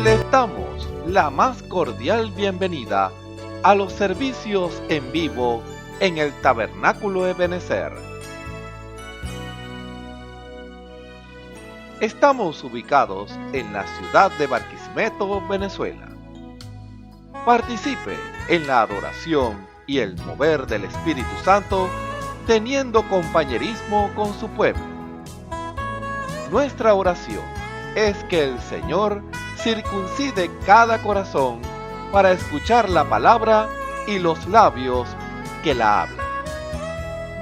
Les damos la más cordial bienvenida a los servicios en vivo en el Tabernáculo Ebenezer. Estamos ubicados en la ciudad de Barquisimeto, Venezuela. Participe en la adoración y el mover del Espíritu Santo, teniendo compañerismo con su pueblo. Nuestra oración es que el Señor circuncide cada corazón para escuchar la palabra y los labios que la hablan.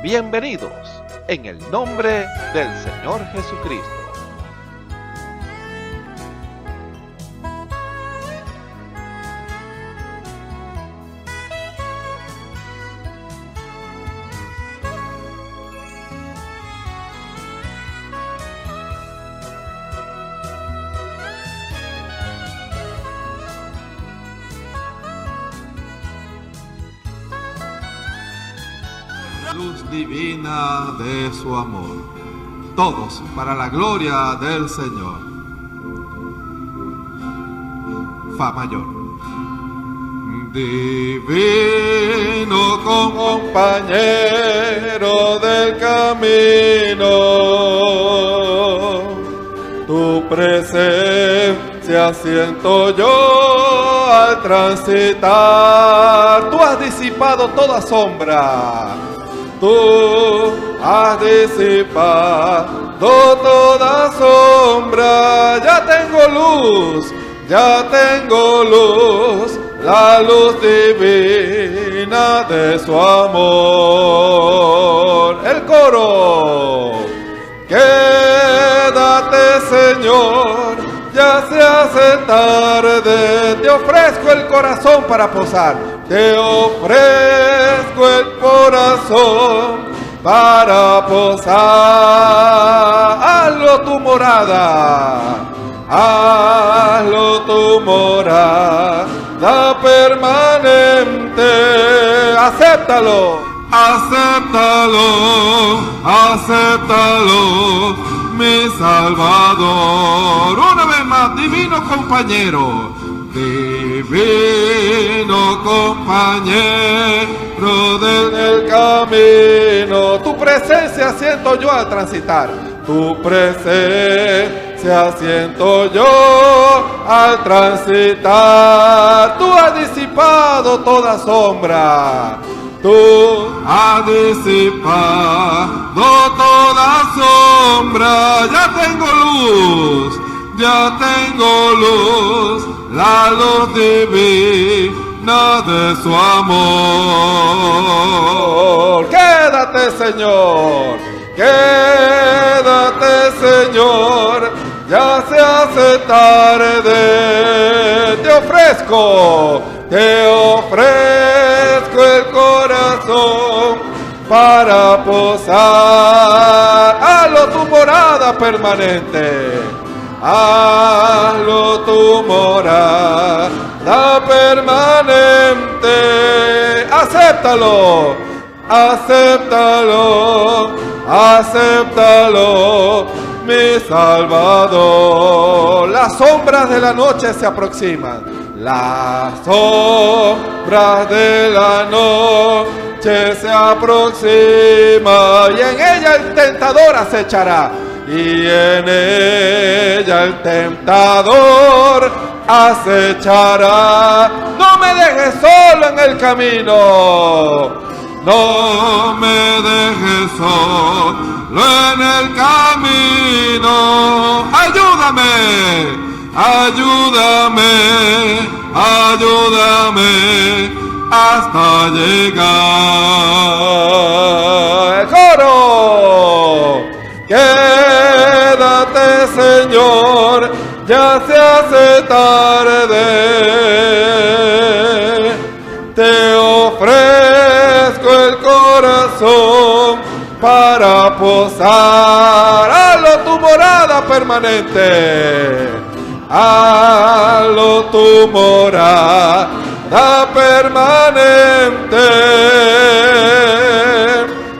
Bienvenidos en el nombre del Señor Jesucristo. Luz divina de su amor, todos para la gloria del Señor. Fa mayor. Divino compañero del camino, tu presencia siento yo al transitar. Tú has disipado toda sombra. Tú has disipado toda sombra. Ya tengo luz, la luz divina de su amor. El coro. Quédate, Señor, ya se hace tarde. Te ofrezco el corazón para posar. Te ofrezco el corazón para posar. Hazlo tu morada, hazlo tu morada permanente. Acéptalo, acéptalo, acéptalo, mi Salvador. Una vez más, divino compañero. Divino compañero del camino, tu presencia siento yo al transitar. Tu presencia siento yo al transitar. Tú has disipado toda sombra. Tú has disipado toda sombra. Ya tengo luz. Ya tengo luz, la luz divina de su amor. Quédate, Señor, quédate, Señor, ya se hace tarde. Te ofrezco el corazón para posar. Hazlo tu morada permanente. Hazlo tu morada permanente. Acéptalo, acéptalo, acéptalo, mi Salvador. Las sombras de la noche se aproximan. Las sombras de la noche se aproximan y en ella el tentador acechará. Y en ella el tentador acechará. No me dejes solo en el camino. No me dejes solo en el camino. Ayúdame, ayúdame, ayúdame hasta llegar. El coro. Quédate, Señor, ya se hace tarde. Te ofrezco el corazón para posar. Hazlo tu morada permanente. Hazlo tu morada permanente.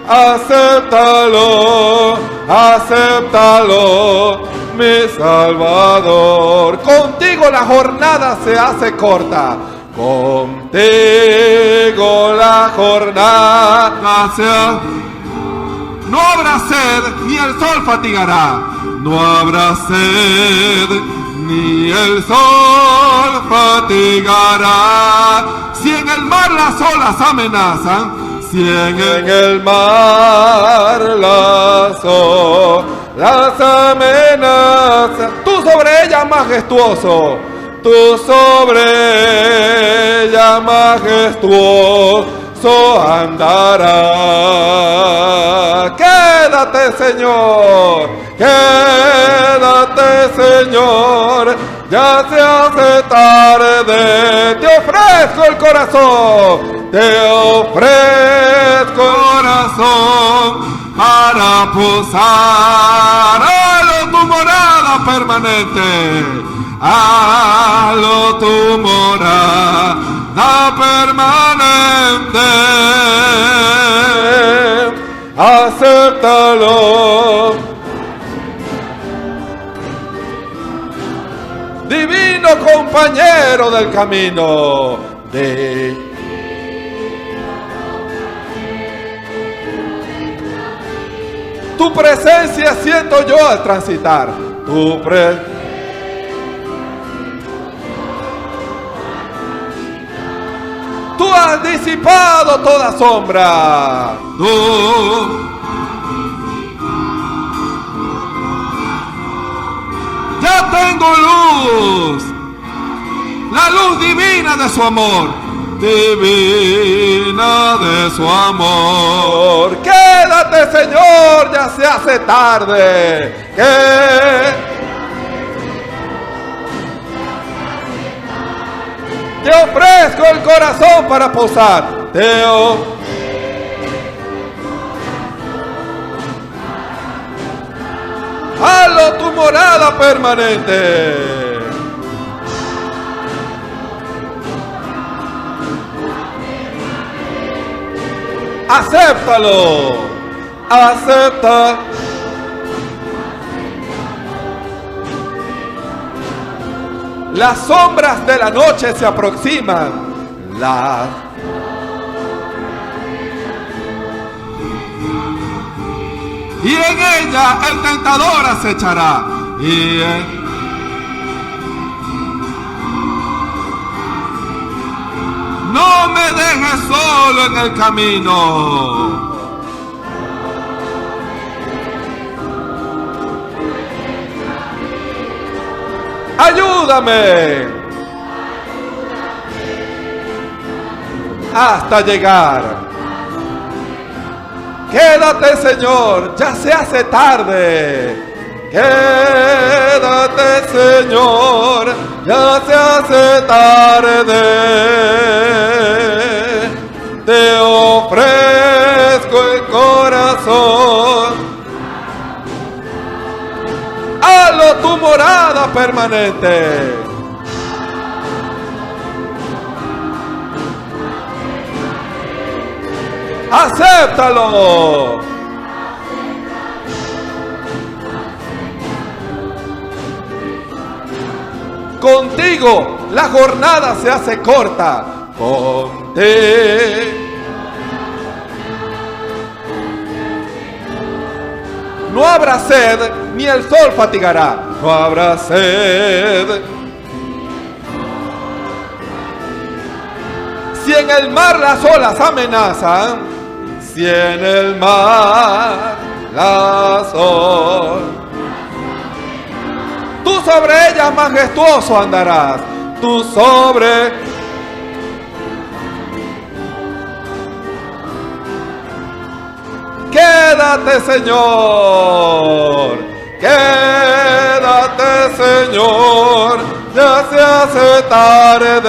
Acéptalo, acéptalo, mi Salvador. Contigo la jornada se hace corta. Contigo la jornada se hace. No habrá sed, ni el sol fatigará. No habrá sed, ni el sol fatigará. Si en el mar las olas amenazan, si en el mar las olas amenazan, tú sobre ella majestuoso, tú sobre ella majestuoso andará. Quédate, Señor, quédate, Señor, ya se hace tarde. Te ofrezco el corazón, te ofrezco el corazón para posar. Halo tu morada permanente, halo tu morada permanente. Acéptalo, divino compañero del camino. Tu presencia siento yo al transitar. Tú has disipado toda sombra. Ya tengo luz, la luz divina de su amor, divina de su amor. Quédate, Señor, ya se hace tarde. Te ofrezco el corazón para posar. Halo tu morada permanente. Acéptalo, acepta. Las sombras de la noche se aproximan. Y en ella el tentador acechará. No me dejes solo en el camino. Ayúdame hasta llegar. Quédate, Señor, ya se hace tarde. Quédate, Señor, ya se hace tarde. Te ofrezco el corazón. Halo tu morada permanente. Acéptalo. Contigo la jornada se hace corta. Contigo no habrá sed, ni el sol fatigará. No habrá sed. Si en el mar las olas amenazan, si en el mar las olas, tú sobre ellas majestuoso andarás. Tú sobre quédate, Señor, quédate, Señor, ya se hace tarde.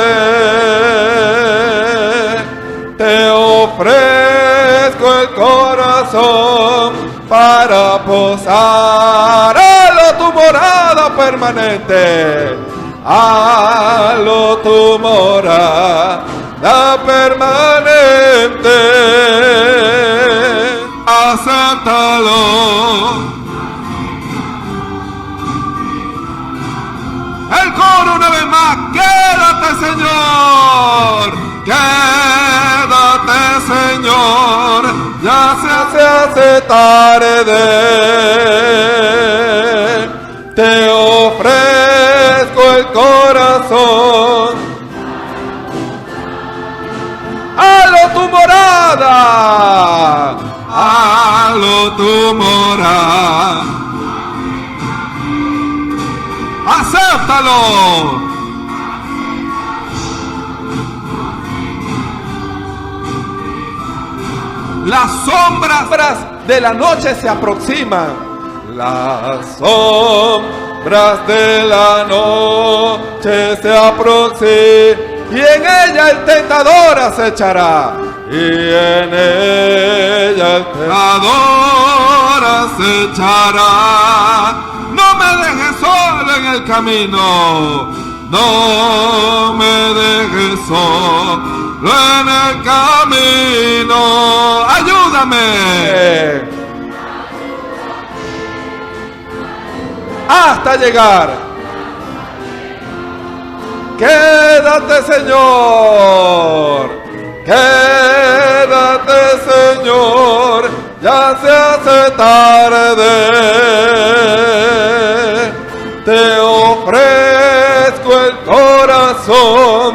Te ofrezco el corazón para posar. Halo tu morada permanente. Halo tu morada permanente. Acéptalo. coro una vez más. Quédate, Señor. Quédate, Señor. Ya se hace tarde. Te ofrezco el corazón. ¡Halo tu morada! ¡Halo tu morada! ¡Acéptalo! Las sombras de la noche se aproximan. Las sombras de la noche se aproximan. Y en ella el tentador acechará. Y en ella el tentador acechará. No me dejes solo en el camino. No me dejes solo en el camino. Ayúdame. Hasta llegar. Quédate, Señor. Quédate, Señor. Ya se hace tarde. Te ofrezco el corazón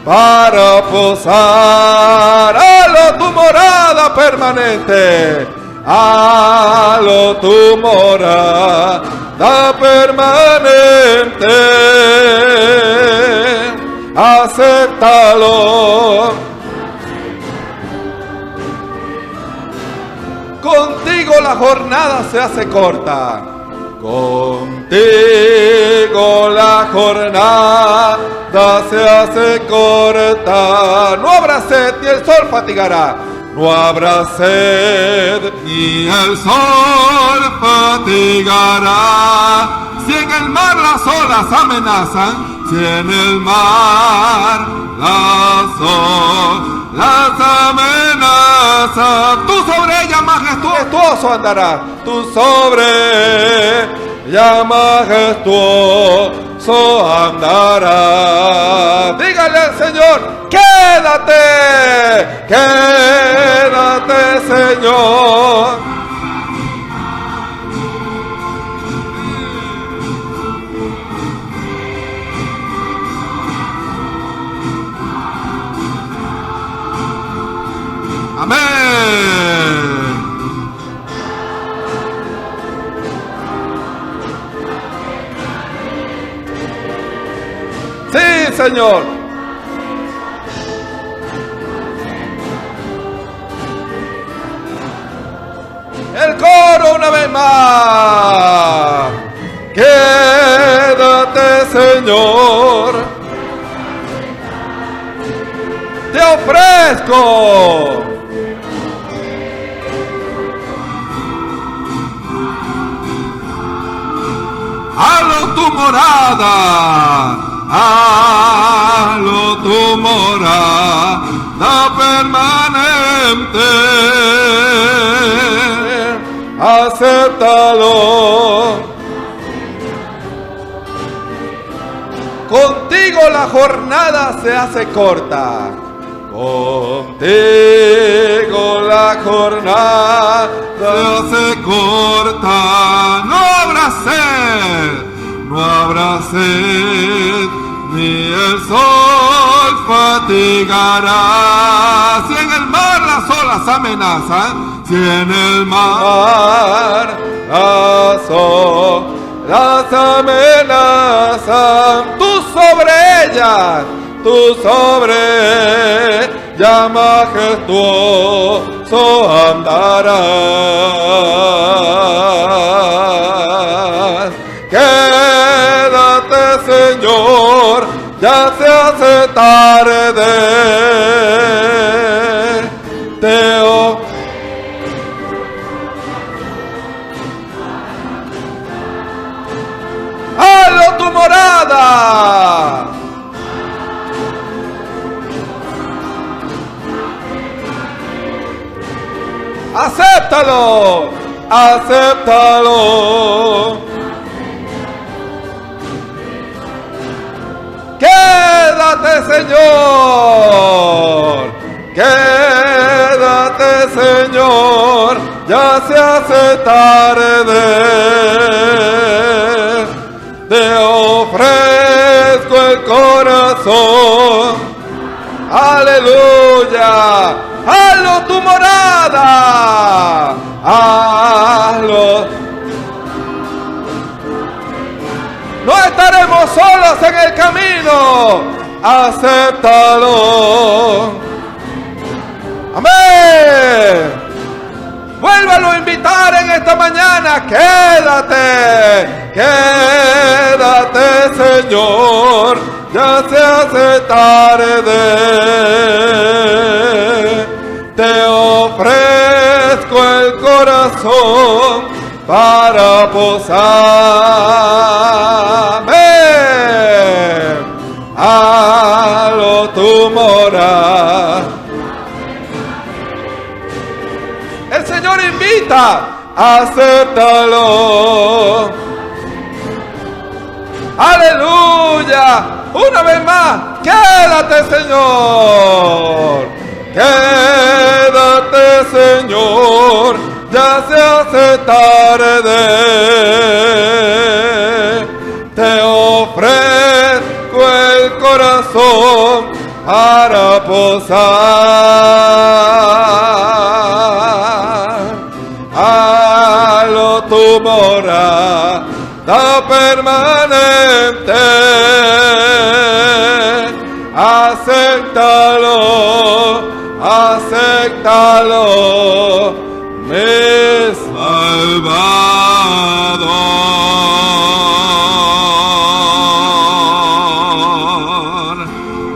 para posar. Halo tu morada permanente. Halo tu morada permanente. Acéptalo. Contigo la jornada se hace corta. Contigo la jornada se hace corta. No habrá sed ni el sol fatigará. No habrá sed ni el sol fatigará. Si en el mar las olas amenazan, si en el mar las olas amenazan, tú sobre ella majestuoso andarás. Tú sobre ella majestuoso andarás. Dígale al Señor, quédate, quédate, Señor. Amén. Sí, Señor. El coro una vez más. Quédate, Señor. Te ofrezco. Halo tu morada, halo tu morada permanente. Acéptalo. Contigo la jornada se hace corta. Contigo la jornada se hace corta. No habrá sed, no habrá sed, ni el sol fatigará. Si en el mar las olas amenazan, si en el mar las olas amenazan, tú sobre ellas, tú sobre ella majestuoso andarás. Quédate, Señor, ya se hace tarde. ¡Halo tu morada! ¡Acéptalo! ¡Acéptalo! quédate, Señor. Quédate, Señor, ya se hace tarde. Te ofrezco el corazón. Aleluya. Hazlo tu morada. Hazlo. No estaremos solos en el camino. Acéptalo. Amén. Vuélvalo a invitar en esta mañana. Quédate. Quédate, Señor. Ya se hace tarde. Te ofrezco el corazón para posar. Amén. Hazlo tu morada. El Señor invita, acéptalo. Aleluya. Una vez más, quédate, Señor. Quédate, Señor. Ya se hace tarde. Te ofrezco el corazón para posar. Hazlo tu morada permanente. Acéptalo, acéptalo, mi Salvador.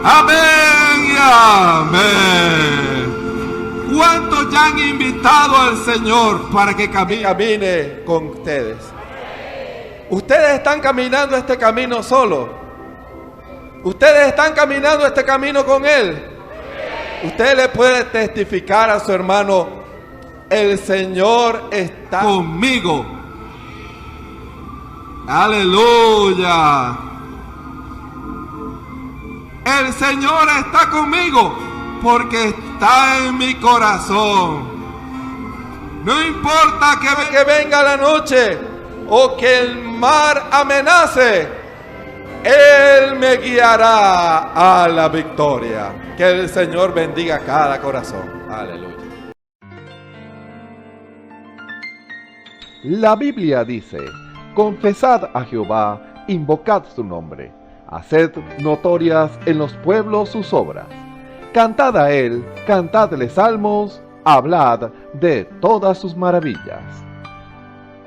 Amén y amén. ¿Cuántos ya han invitado al Señor para que camine con ustedes? Ustedes están caminando este camino solo. Ustedes están caminando este camino con Él. Usted le puede testificar a su hermano: el Señor está conmigo. Aleluya. El Señor está conmigo porque está en mi corazón. No importa que venga la noche o que el mar amenace, Él me guiará a la victoria. Que el Señor bendiga cada corazón. Aleluya. La Biblia dice: confesad a Jehová, invocad su nombre, haced notorias en los pueblos sus obras. Cantad a Él, cantadle salmos, hablad de todas sus maravillas.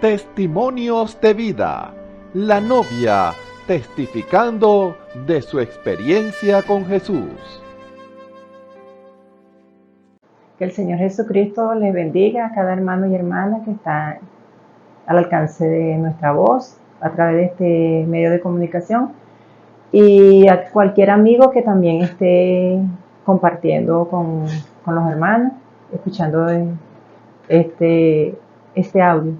Testimonios de vida. La novia testificando de su experiencia con Jesús. Que el Señor Jesucristo les bendiga a cada hermano y hermana que está al alcance de nuestra voz a través de este medio de comunicación, y a cualquier amigo que también esté compartiendo con los hermanos, escuchando este audio.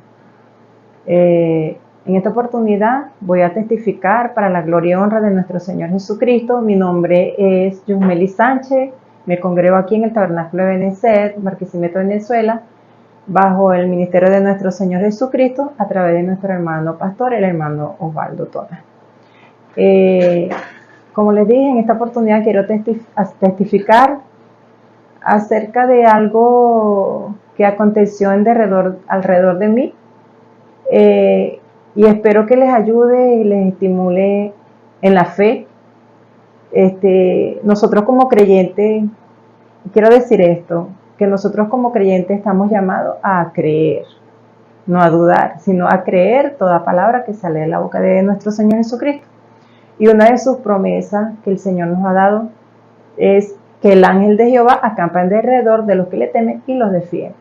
En esta oportunidad voy a testificar para la gloria y honra de nuestro Señor Jesucristo. Mi nombre es Yusmeli Sánchez, me congrego aquí en el Tabernáculo de Benecer, Barquisimeto, Venezuela, bajo el ministerio de nuestro Señor Jesucristo, a través de nuestro hermano pastor, el hermano Osvaldo Tona. Como les dije, en esta oportunidad quiero testificar acerca de algo que aconteció alrededor de mí, y espero que les ayude y les estimule en la fe. Nosotros como creyentes, quiero decir esto, que nosotros como creyentes estamos llamados a creer, no a dudar, sino a creer toda palabra que sale de la boca de nuestro Señor Jesucristo. Y una de sus promesas que el Señor nos ha dado es que el ángel de Jehová acampa en derredor de los que le temen y los defiende.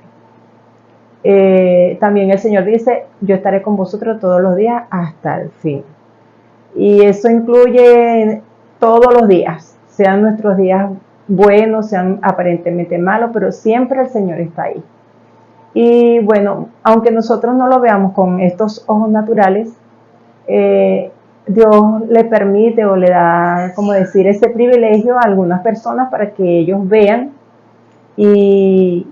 También el Señor dice: yo estaré con vosotros todos los días hasta el fin. Y eso incluye todos los días, sean nuestros días buenos, sean aparentemente malos, pero siempre el Señor está ahí. Y bueno, aunque nosotros no lo veamos con estos ojos naturales, Dios le permite o le da, como decir, ese privilegio a algunas personas para que ellos vean y,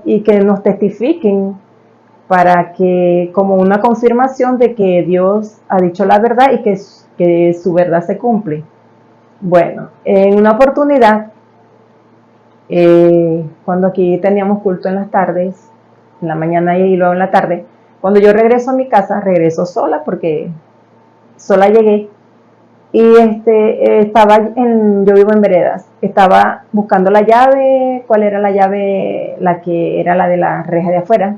y que nos testifiquen para que, como una confirmación de que Dios ha dicho la verdad y que su verdad se cumple. Bueno, en una oportunidad, cuando aquí teníamos culto en las tardes, en la mañana y luego en la tarde, cuando yo regreso a mi casa, regreso sola porque sola llegué y yo vivo en Veredas, estaba buscando la llave, cuál era la llave, la que era la de la reja de afuera,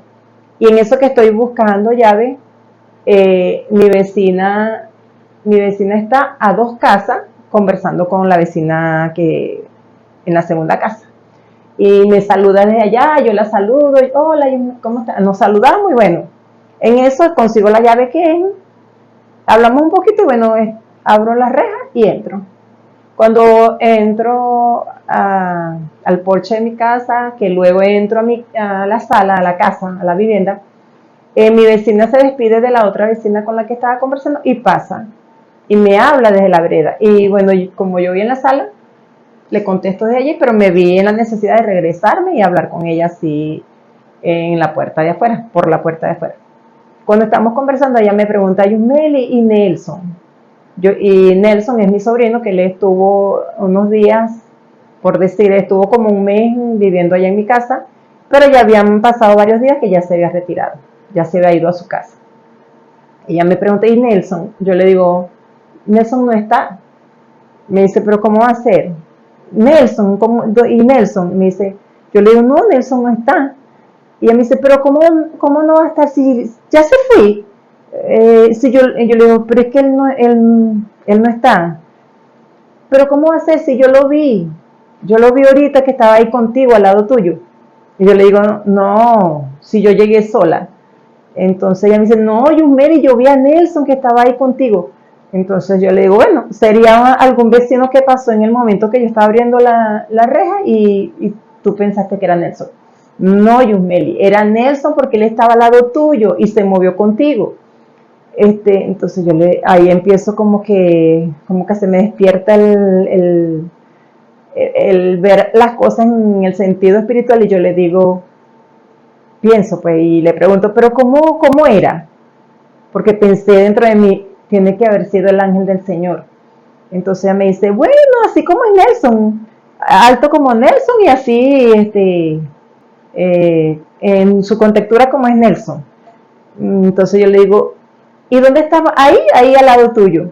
y en eso que estoy buscando llave, mi vecina está a 2 casas conversando con la vecina que en la segunda casa. Y me saluda desde allá, yo la saludo, y hola, ¿cómo está? Nos saludamos y bueno, en eso consigo la llave que es, hablamos un poquito y bueno, abro la reja y entro. Cuando entro al porche de mi casa, que luego entro a la sala, a la casa, a la vivienda, mi vecina se despide de la otra vecina con la que estaba conversando y pasa y me habla desde la vereda. Y bueno, como yo vi en la sala, le contesto desde allí, pero me vi en la necesidad de regresarme y hablar con ella así en la puerta de afuera, por la puerta de afuera. Cuando estamos conversando, ella me pregunta, Yusmeli y Nelson. Y Nelson es mi sobrino, que él estuvo unos días, por decir, estuvo como un mes viviendo allá en mi casa, pero ya habían pasado varios días que ya se había retirado, ya se había ido a su casa. Ella me pregunta, ¿y Nelson? Yo le digo, Nelson no está. Me dice, ¿pero cómo va a ser? Nelson, ¿y Nelson? Me dice, yo le digo, no, Nelson no está. Y ella me dice, pero ¿cómo no va a estar si ya se fue? Si yo le digo, pero es que él no está. Pero ¿cómo va a ser si yo lo vi? Yo lo vi ahorita que estaba ahí contigo, al lado tuyo. Y yo le digo, no, si yo llegué sola. Entonces ella me dice, no, Yusmeri, yo vi a Nelson que estaba ahí contigo. Entonces yo le digo, bueno, sería algún vecino que pasó en el momento que yo estaba abriendo la reja y tú pensaste que era Nelson. No, Yusmeli, era Nelson porque él estaba al lado tuyo y se movió contigo. Entonces ahí empiezo como que se me despierta el ver las cosas en el sentido espiritual y yo le digo, pienso pues y le pregunto, pero ¿cómo era? Porque pensé dentro de mí, tiene que haber sido el ángel del Señor. Entonces ella me dice, bueno, así como es Nelson, alto como Nelson y así, en su contextura como es Nelson. Entonces yo le digo, ¿y dónde estaba? Ahí al lado tuyo.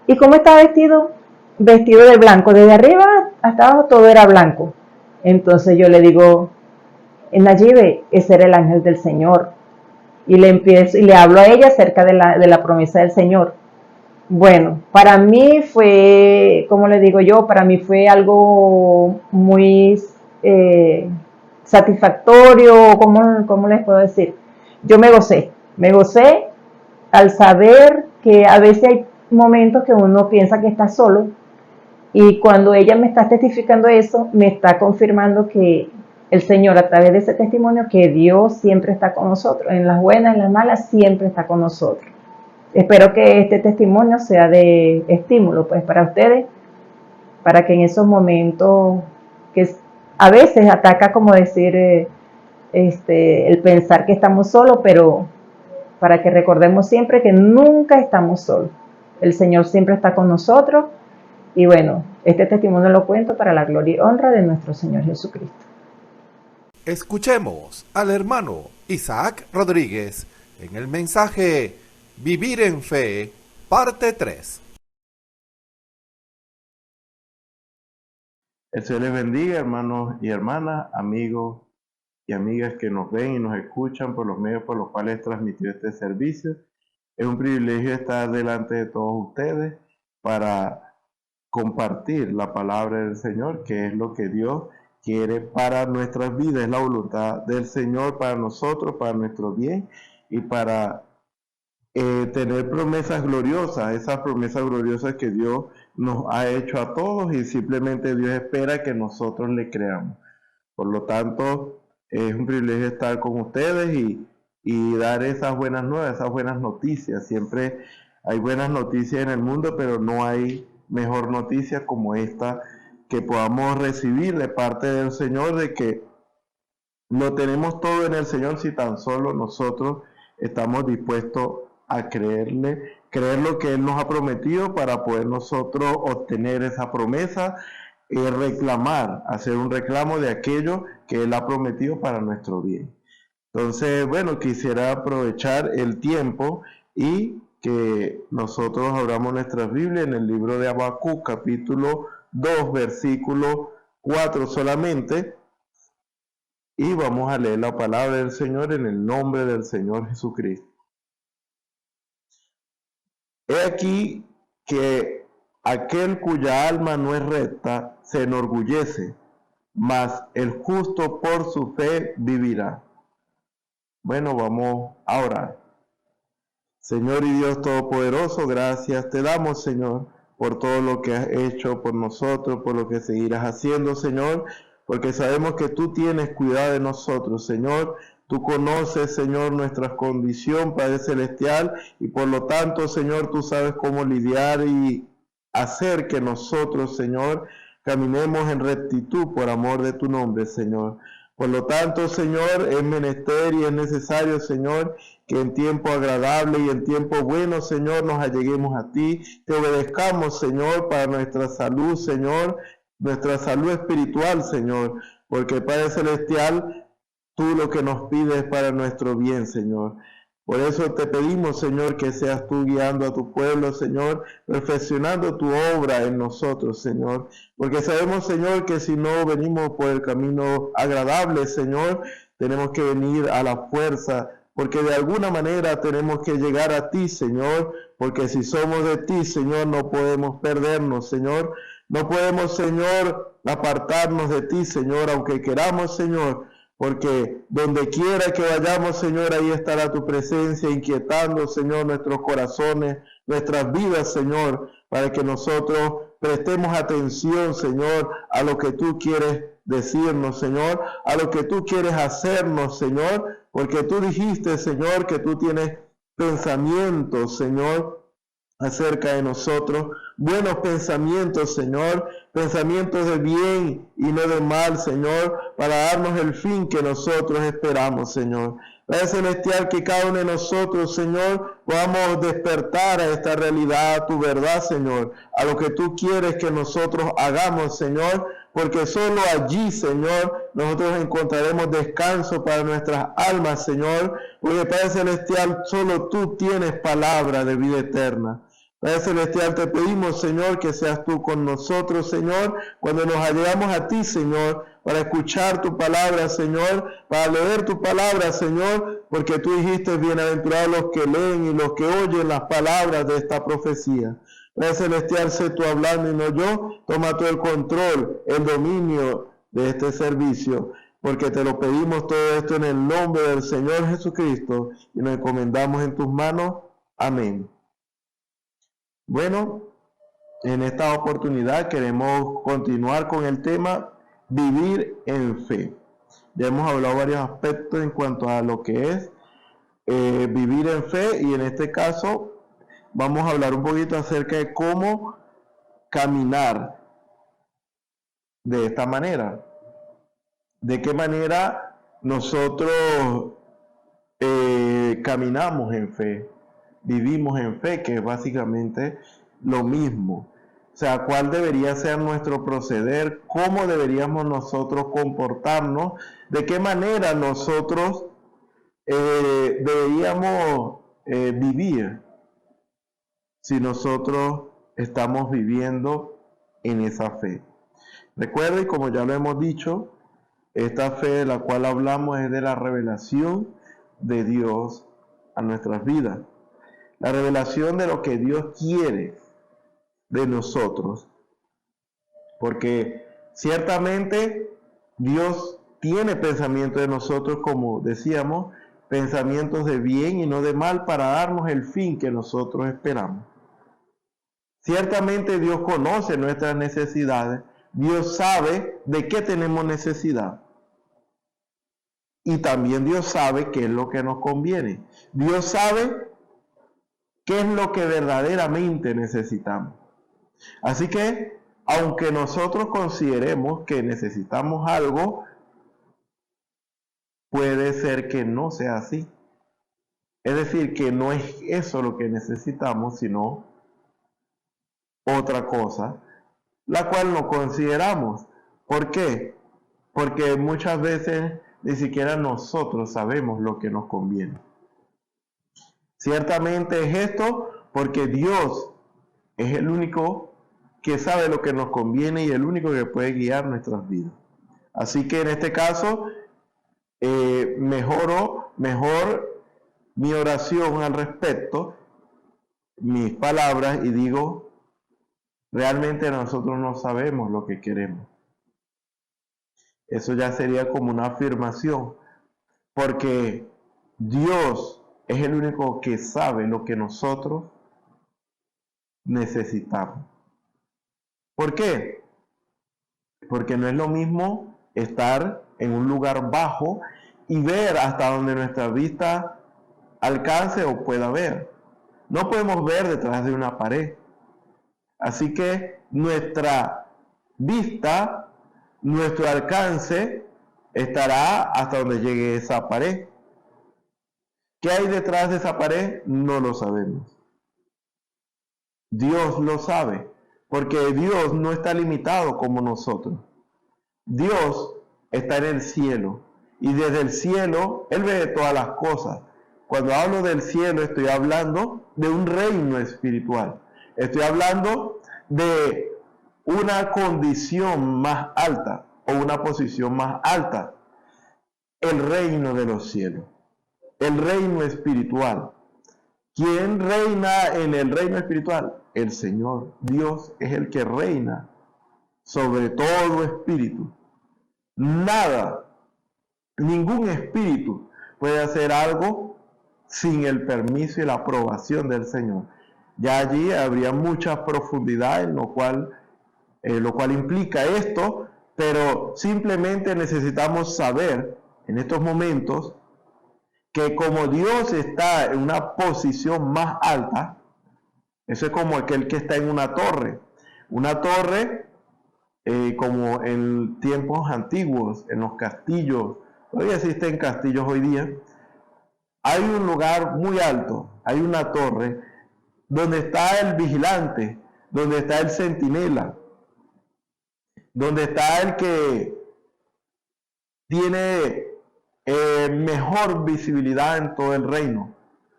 ¿Y cómo estaba vestido? Vestido de blanco, desde arriba hasta abajo todo era blanco. Entonces yo le digo, en Nayibe, ese era el ángel del Señor. Y le hablo a ella acerca de la promesa del Señor. Bueno, para mí fue, como le digo yo, para mí fue algo muy satisfactorio, ¿cómo les puedo decir? Yo me gocé al saber que a veces hay momentos que uno piensa que está solo y cuando ella me está testificando eso, me está confirmando que el Señor a través de ese testimonio, que Dios siempre está con nosotros, en las buenas, en las malas, siempre está con nosotros. Espero que este testimonio sea de estímulo pues para ustedes, para que en esos momentos que a veces ataca como decir el pensar que estamos solos, pero para que recordemos siempre que nunca estamos solos. El Señor siempre está con nosotros y bueno, este testimonio lo cuento para la gloria y honra de nuestro Señor Jesucristo. Escuchemos al hermano Isaac Rodríguez en el mensaje Vivir en Fe, parte 3. El Señor les bendiga, hermanos y hermanas, amigos y amigas que nos ven y nos escuchan por los medios por los cuales he transmitido este servicio. Es un privilegio estar delante de todos ustedes para compartir la palabra del Señor, que es lo que Dios quiere para nuestras vidas, es la voluntad del Señor para nosotros, para nuestro bien y para tener promesas gloriosas, esas promesas gloriosas que Dios nos ha hecho a todos y simplemente Dios espera que nosotros le creamos. Por lo tanto, es un privilegio estar con ustedes y dar esas buenas nuevas, esas buenas noticias. Siempre Hay buenas noticias en el mundo, pero no hay mejor noticia como esta que podamos recibir de parte del Señor, de que lo tenemos todo en el Señor si tan solo nosotros estamos dispuestos a creerle, creer lo que Él nos ha prometido para poder nosotros obtener esa promesa y reclamar, hacer un reclamo de aquello que Él ha prometido para nuestro bien. Entonces, bueno, quisiera aprovechar el tiempo y que nosotros abramos nuestras Biblias en el libro de Habacuc, capítulo 2, versículo 4 solamente, y vamos a leer la palabra del Señor en el nombre del Señor Jesucristo. He aquí que aquel cuya alma no es recta se enorgullece, mas el justo por su fe vivirá. Bueno, vamos a orar. Señor y Dios Todopoderoso, gracias te damos, Señor, por todo lo que has hecho por nosotros, por lo que seguirás haciendo, Señor, porque sabemos que tú tienes cuidado de nosotros, Señor. Tú conoces, Señor, nuestra condición, Padre Celestial, y por lo tanto, Señor, tú sabes cómo lidiar y hacer que nosotros, Señor, caminemos en rectitud por amor de tu nombre, Señor. Por lo tanto, Señor, es menester y es necesario, Señor, que en tiempo agradable y en tiempo bueno, Señor, nos alleguemos a ti, te obedezcamos, Señor, para nuestra salud, Señor, nuestra salud espiritual, Señor, porque Padre Celestial, tú lo que nos pides es para nuestro bien, Señor. Por eso te pedimos, Señor, que seas tú guiando a tu pueblo, Señor, perfeccionando tu obra en nosotros, Señor. Porque sabemos, Señor, que si no venimos por el camino agradable, Señor, tenemos que venir a la fuerza, porque de alguna manera tenemos que llegar a ti, Señor, porque si somos de ti, Señor, no podemos perdernos, Señor. No podemos, Señor, apartarnos de ti, Señor, aunque queramos, Señor, porque donde quiera que vayamos, Señor, ahí estará tu presencia inquietando, Señor, nuestros corazones, nuestras vidas, Señor, para que nosotros prestemos atención, Señor, a lo que tú quieres decirnos, Señor, a lo que tú quieres hacernos, Señor, porque tú dijiste, Señor, que tú tienes pensamientos, Señor, acerca de nosotros, buenos pensamientos, Señor, pensamientos de bien y no de mal, Señor, para darnos el fin que nosotros esperamos, Señor. Padre Celestial, que cada uno de nosotros, Señor, podamos despertar a esta realidad, a tu verdad, Señor, a lo que tú quieres que nosotros hagamos, Señor, porque solo allí, Señor, nosotros encontraremos descanso para nuestras almas, Señor, porque Padre Celestial, solo tú tienes palabra de vida eterna. Padre Celestial, te pedimos, Señor, que seas tú con nosotros, Señor, cuando nos allegamos a ti, Señor, para escuchar tu palabra, Señor, para leer tu palabra, Señor, porque tú dijiste, bienaventurados los que leen y los que oyen las palabras de esta profecía. Padre Celestial, sé tú hablando y no yo, toma todo el control, el dominio de este servicio, porque te lo pedimos todo esto en el nombre del Señor Jesucristo y nos encomendamos en tus manos. Amén. Bueno, en esta oportunidad queremos continuar con el tema vivir en fe. Ya hemos hablado varios aspectos en cuanto a lo que es vivir en fe, y en este caso vamos a hablar un poquito acerca de cómo caminar de esta manera. De qué manera nosotros caminamos en fe, vivimos en fe, que es básicamente lo mismo. O sea, cuál debería ser nuestro proceder, cómo deberíamos nosotros comportarnos, de qué manera nosotros deberíamos vivir si nosotros estamos viviendo en esa fe. Recuerden, como ya lo hemos dicho, esta fe de la cual hablamos es de la revelación de Dios a nuestras vidas. La revelación de lo que Dios quiere de nosotros. Porque ciertamente Dios tiene pensamientos de nosotros, como decíamos, pensamientos de bien y no de mal, para darnos el fin que nosotros esperamos. Ciertamente Dios conoce nuestras necesidades. Dios sabe de qué tenemos necesidad. Y también Dios sabe qué es lo que nos conviene. Dios sabe qué es lo que verdaderamente necesitamos. Así que, aunque nosotros consideremos que necesitamos algo, puede ser que no sea así. Es decir, que no es eso lo que necesitamos, sino otra cosa, la cual no consideramos. ¿Por qué? Porque muchas veces ni siquiera nosotros sabemos lo que nos conviene. Ciertamente es esto porque Dios es el único que sabe lo que nos conviene y el único que puede guiar nuestras vidas. Así que en este caso, mejor mi oración al respecto, mis palabras, y digo, realmente nosotros no sabemos lo que queremos. Eso ya sería como una afirmación, porque Dios es el único que sabe lo que nosotros necesitamos. ¿Por qué? Porque no es lo mismo estar en un lugar bajo y ver hasta donde nuestra vista alcance o pueda ver. No podemos ver detrás de una pared. Así que nuestra vista, nuestro alcance estará hasta donde llegue esa pared. ¿Qué hay detrás de esa pared? No lo sabemos. Dios lo sabe, porque Dios no está limitado como nosotros. Dios está en el cielo, y desde el cielo Él ve todas las cosas. Cuando hablo del cielo, estoy hablando de un reino espiritual. Estoy hablando de una condición más alta o una posición más alta. El reino de los cielos. El reino espiritual. ¿Quién reina en el reino espiritual? El Señor. Dios es el que reina sobre todo espíritu. Nada, ningún espíritu puede hacer algo sin el permiso y la aprobación del Señor. Ya allí habría mucha profundidad en lo cual implica esto, pero simplemente necesitamos saber en estos momentos que como Dios está en una posición más alta, eso es como aquel que está en una torre como en tiempos antiguos, en los castillos, todavía existen castillos hoy día. Hay un lugar muy alto, hay una torre, donde está el vigilante, donde está el centinela, donde está el que tiene mejor visibilidad en todo el reino,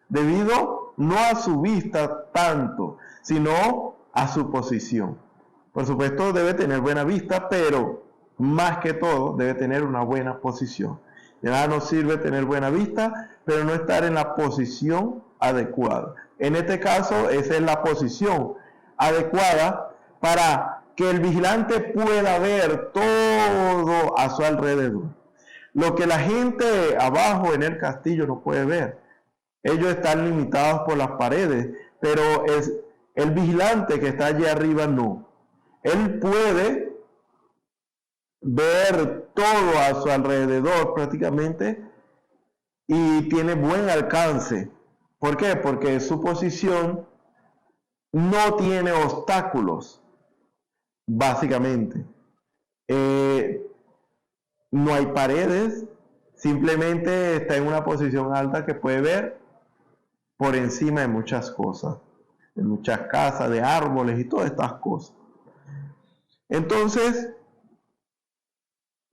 debido no a su vista tanto, sino a su posición. Por supuesto debe tener buena vista, pero más que todo debe tener una buena posición. De nada nos sirve tener buena vista, pero no estar en la posición adecuada. En este caso, esa es la posición adecuada para que el vigilante pueda ver todo a su alrededor. Lo que la gente abajo en el castillo no puede ver. Ellos están limitados por las paredes, pero es el vigilante que está allí arriba no. Él puede ver todo a su alrededor prácticamente y tiene buen alcance. ¿Por qué? Porque su posición no tiene obstáculos, básicamente. No hay paredes, simplemente está en una posición alta que puede ver por encima de muchas cosas, de muchas casas, de árboles y todas estas cosas. Entonces,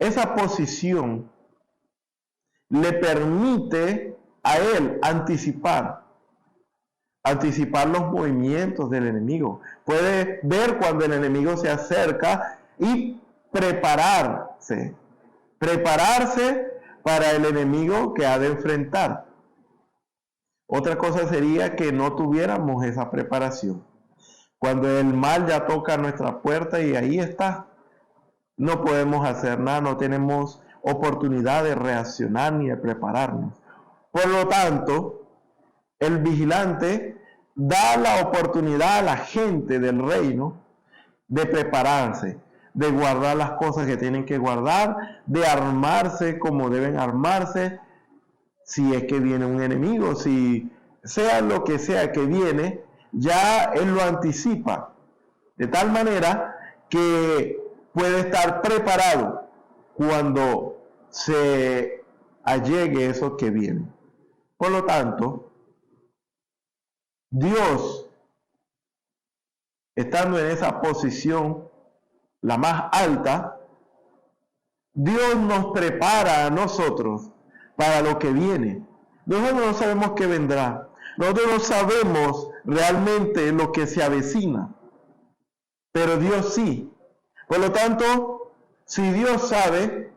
esa posición le permite a él anticipar los movimientos del enemigo. Puede ver cuando el enemigo se acerca y prepararse para el enemigo que ha de enfrentar. Otra cosa sería que no tuviéramos esa preparación. Cuando el mal ya toca nuestra puerta y ahí está, no podemos hacer nada, no tenemos oportunidad de reaccionar ni de prepararnos. Por lo tanto, el vigilante da la oportunidad a la gente del reino de prepararse, de guardar las cosas que tienen que guardar, de armarse como deben armarse, si es que viene un enemigo, si sea lo que sea que viene, ya Él lo anticipa, de tal manera que puede estar preparado cuando se allegue eso que viene. Por lo tanto, Dios, estando en esa posición, la más alta, Dios nos prepara a nosotros para lo que viene. Nosotros no sabemos qué vendrá. Nosotros no sabemos realmente lo que se avecina. Pero Dios sí. Por lo tanto, si Dios sabe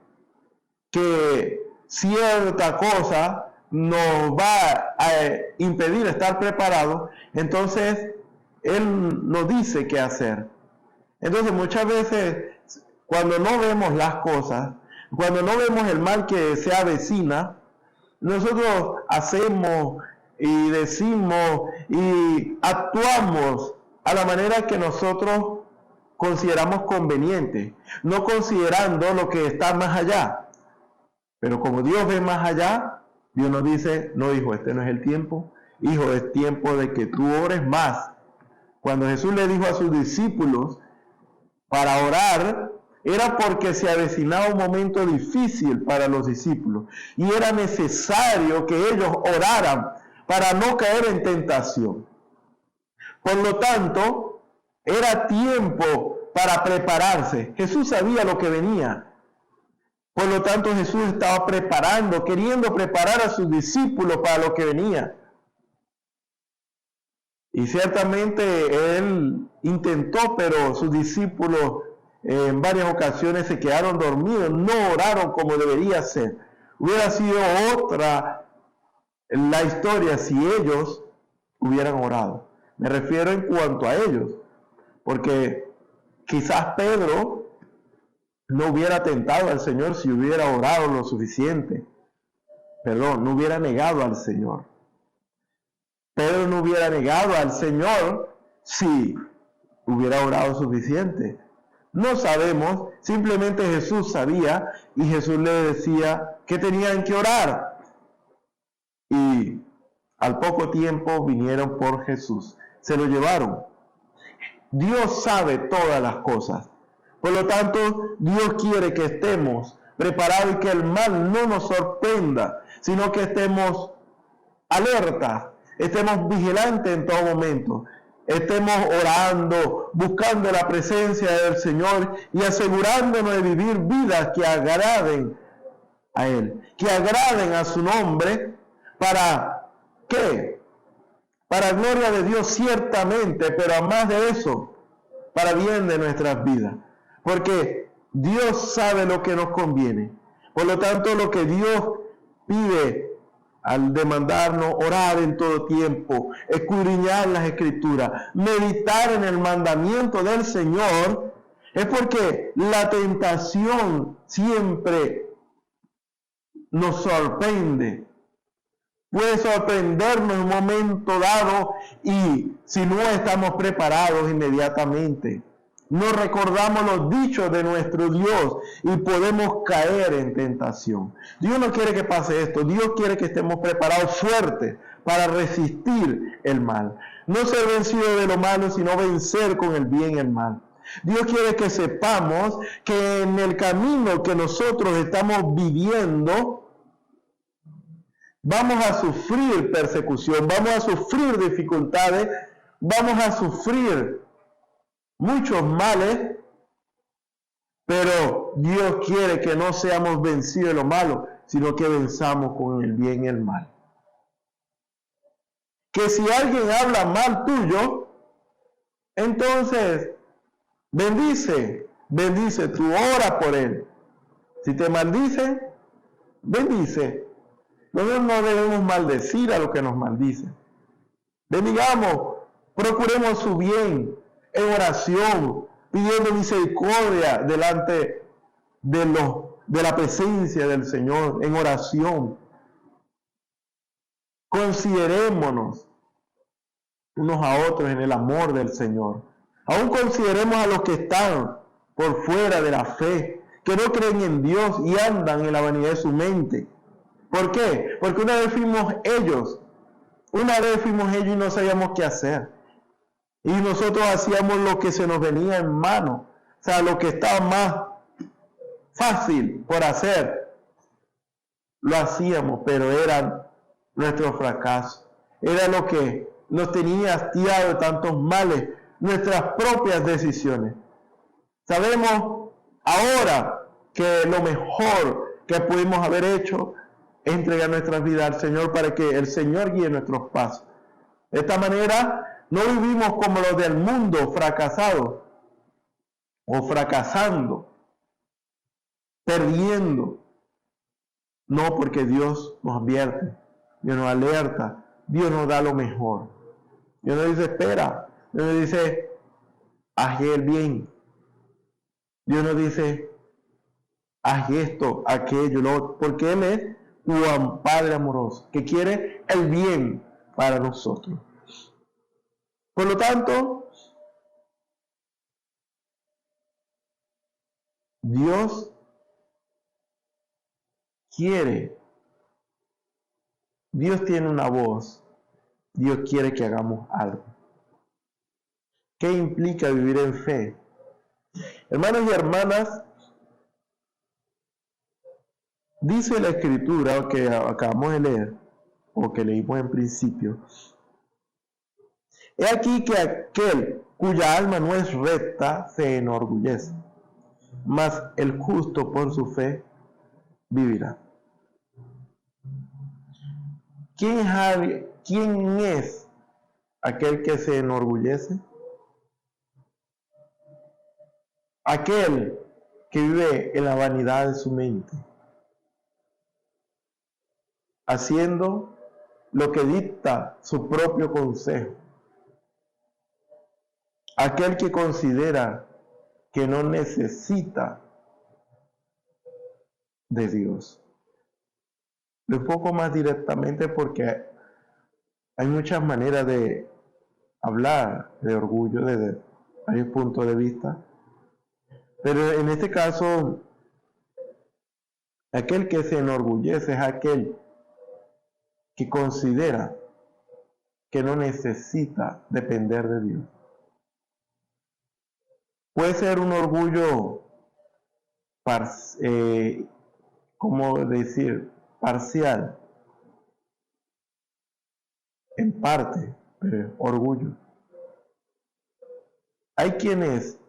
que cierta cosa nos va a impedir estar preparados, entonces Él nos dice qué hacer. Entonces muchas veces, cuando no vemos las cosas, cuando no vemos el mal que se avecina, nosotros hacemos y decimos y actuamos a la manera que nosotros consideramos conveniente, no considerando lo que está más allá. Pero como Dios ve más allá, Dios nos dice: no, hijo, este no es el tiempo. Hijo, es tiempo de que tú ores más. Cuando Jesús le dijo a sus discípulos para orar, era porque se avecinaba un momento difícil para los discípulos y era necesario que ellos oraran para no caer en tentación. Por lo tanto, era tiempo para prepararse. Jesús sabía lo que venía. Por lo tanto, Jesús estaba preparando, queriendo preparar a sus discípulos para lo que venía. Y ciertamente Él intentó, pero sus discípulos en varias ocasiones se quedaron dormidos, no oraron como debería ser. Hubiera sido otra la historia si ellos hubieran orado. Me refiero en cuanto a ellos, porque quizás Pedro no hubiera tentado al Señor si hubiera orado lo suficiente. Perdón, no hubiera negado al Señor. Pedro no hubiera negado al Señor si hubiera orado suficiente. No sabemos, simplemente Jesús sabía y Jesús le decía que tenían que orar. Y al poco tiempo vinieron por Jesús, se lo llevaron. Dios sabe todas las cosas. Por lo tanto, Dios quiere que estemos preparados y que el mal no nos sorprenda, sino que estemos alertas, estemos vigilantes en todo momento, estemos orando, buscando la presencia del Señor y asegurándonos de vivir vidas que agraden a Él, que agraden a su nombre. ¿Para qué? Para gloria de Dios ciertamente, pero además de eso, para bien de nuestras vidas. Porque Dios sabe lo que nos conviene. Por lo tanto, lo que Dios pide al demandarnos orar en todo tiempo, escudriñar las Escrituras, meditar en el mandamiento del Señor, es porque la tentación siempre nos sorprende. Puede sorprendernos en un momento dado y si no estamos preparados inmediatamente, no recordamos los dichos de nuestro Dios y podemos caer en tentación. Dios no quiere que pase esto. Dios quiere que estemos preparados fuertes para resistir el mal. No ser vencidos de lo malo, sino vencer con el bien el mal. Dios quiere que sepamos que en el camino que nosotros estamos viviendo, vamos a sufrir persecución, vamos a sufrir dificultades, vamos a sufrir muchos males, pero Dios quiere que no seamos vencidos de lo malo, sino que venzamos con el bien y el mal. Que si alguien habla mal tuyo, entonces bendice, tú ora por él. Si te maldice, bendice. Nosotros no debemos maldecir a los que nos maldicen. Bendigamos, procuremos su bien en oración, pidiendo misericordia delante de la presencia del Señor, en oración. Considerémonos unos a otros en el amor del Señor. Aún consideremos a los que están por fuera de la fe, que no creen en Dios y andan en la vanidad de su mente. ¿Por qué? Porque una vez fuimos ellos Una vez fuimos ellos y no sabíamos qué hacer. Y nosotros hacíamos lo que se nos venía en mano. O sea, lo que estaba más fácil por hacer, lo hacíamos, pero eran nuestros fracasos. Era lo que nos tenía hastiado de tantos males, nuestras propias decisiones. Sabemos ahora que lo mejor que pudimos haber hecho es entregar nuestras vidas al Señor para que el Señor guíe nuestros pasos. De esta manera no vivimos como los del mundo, fracasados o fracasando, perdiendo. No, porque Dios nos advierte, Dios nos alerta, Dios nos da lo mejor. Dios nos dice, espera. Dios nos dice, haz el bien. Dios nos dice, haz esto, aquello, lo otro, porque Él es un Padre amoroso, que quiere el bien para nosotros. Por lo tanto, Dios quiere, Dios tiene una voz, Dios quiere que hagamos algo. ¿Qué implica vivir en fe? Hermanos y hermanas, dice la Escritura que acabamos de leer, o que leímos en principio, he aquí que aquel cuya alma no es recta se enorgullece, mas el justo por su fe vivirá. ¿Quién es aquel que se enorgullece? Aquel que vive en la vanidad de su mente, haciendo lo que dicta su propio consejo. Aquel que considera que no necesita de Dios. Un poco más directamente, porque hay muchas maneras de hablar de orgullo desde varios puntos de vista, pero en este caso, aquel que se enorgullece es aquel que considera que no necesita depender de Dios. Puede ser un orgullo, parcial, en parte, pero orgullo. Hay quienes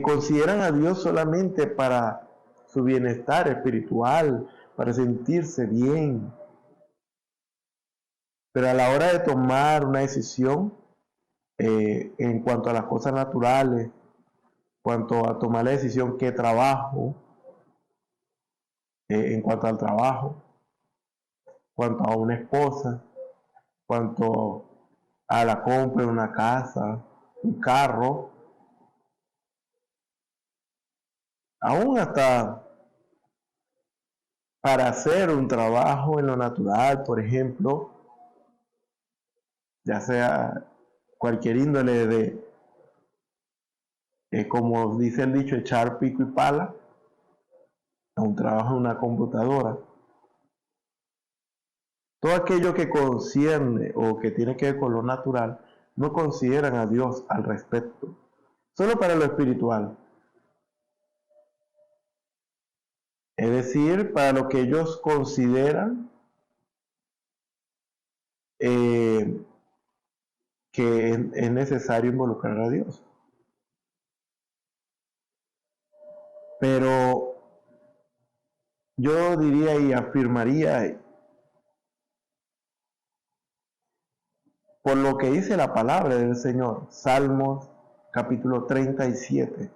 consideran a Dios solamente para su bienestar espiritual, para sentirse bien. Pero a la hora de tomar una decisión, en cuanto a las cosas naturales, en cuanto a tomar la decisión qué trabajo, en cuanto al trabajo, en cuanto a una esposa, en cuanto a la compra de una casa, un carro, aún hasta para hacer un trabajo en lo natural, por ejemplo, ya sea cualquier índole de, como dice el dicho, echar pico y pala, a un trabajo en una computadora. Todo aquello que concierne o que tiene que ver con lo natural, no consideran a Dios al respecto, solo para lo espiritual. Es decir, para lo que ellos consideran que es necesario involucrar a Dios. Pero yo diría y afirmaría, por lo que dice la palabra del Señor, Salmos capítulo 37,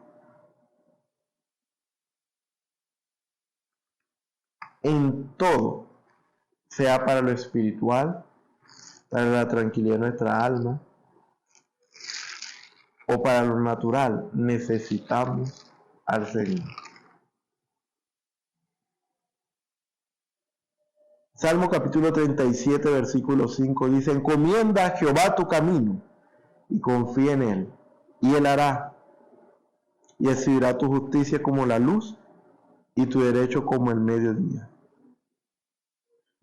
en todo, sea para lo espiritual, para la tranquilidad de nuestra alma, o para lo natural, necesitamos al Señor. Salmo capítulo 37, versículo 5 dice: encomienda a Jehová tu camino y confía en Él, y Él hará, y exhibirá tu justicia como la luz y tu derecho como el mediodía.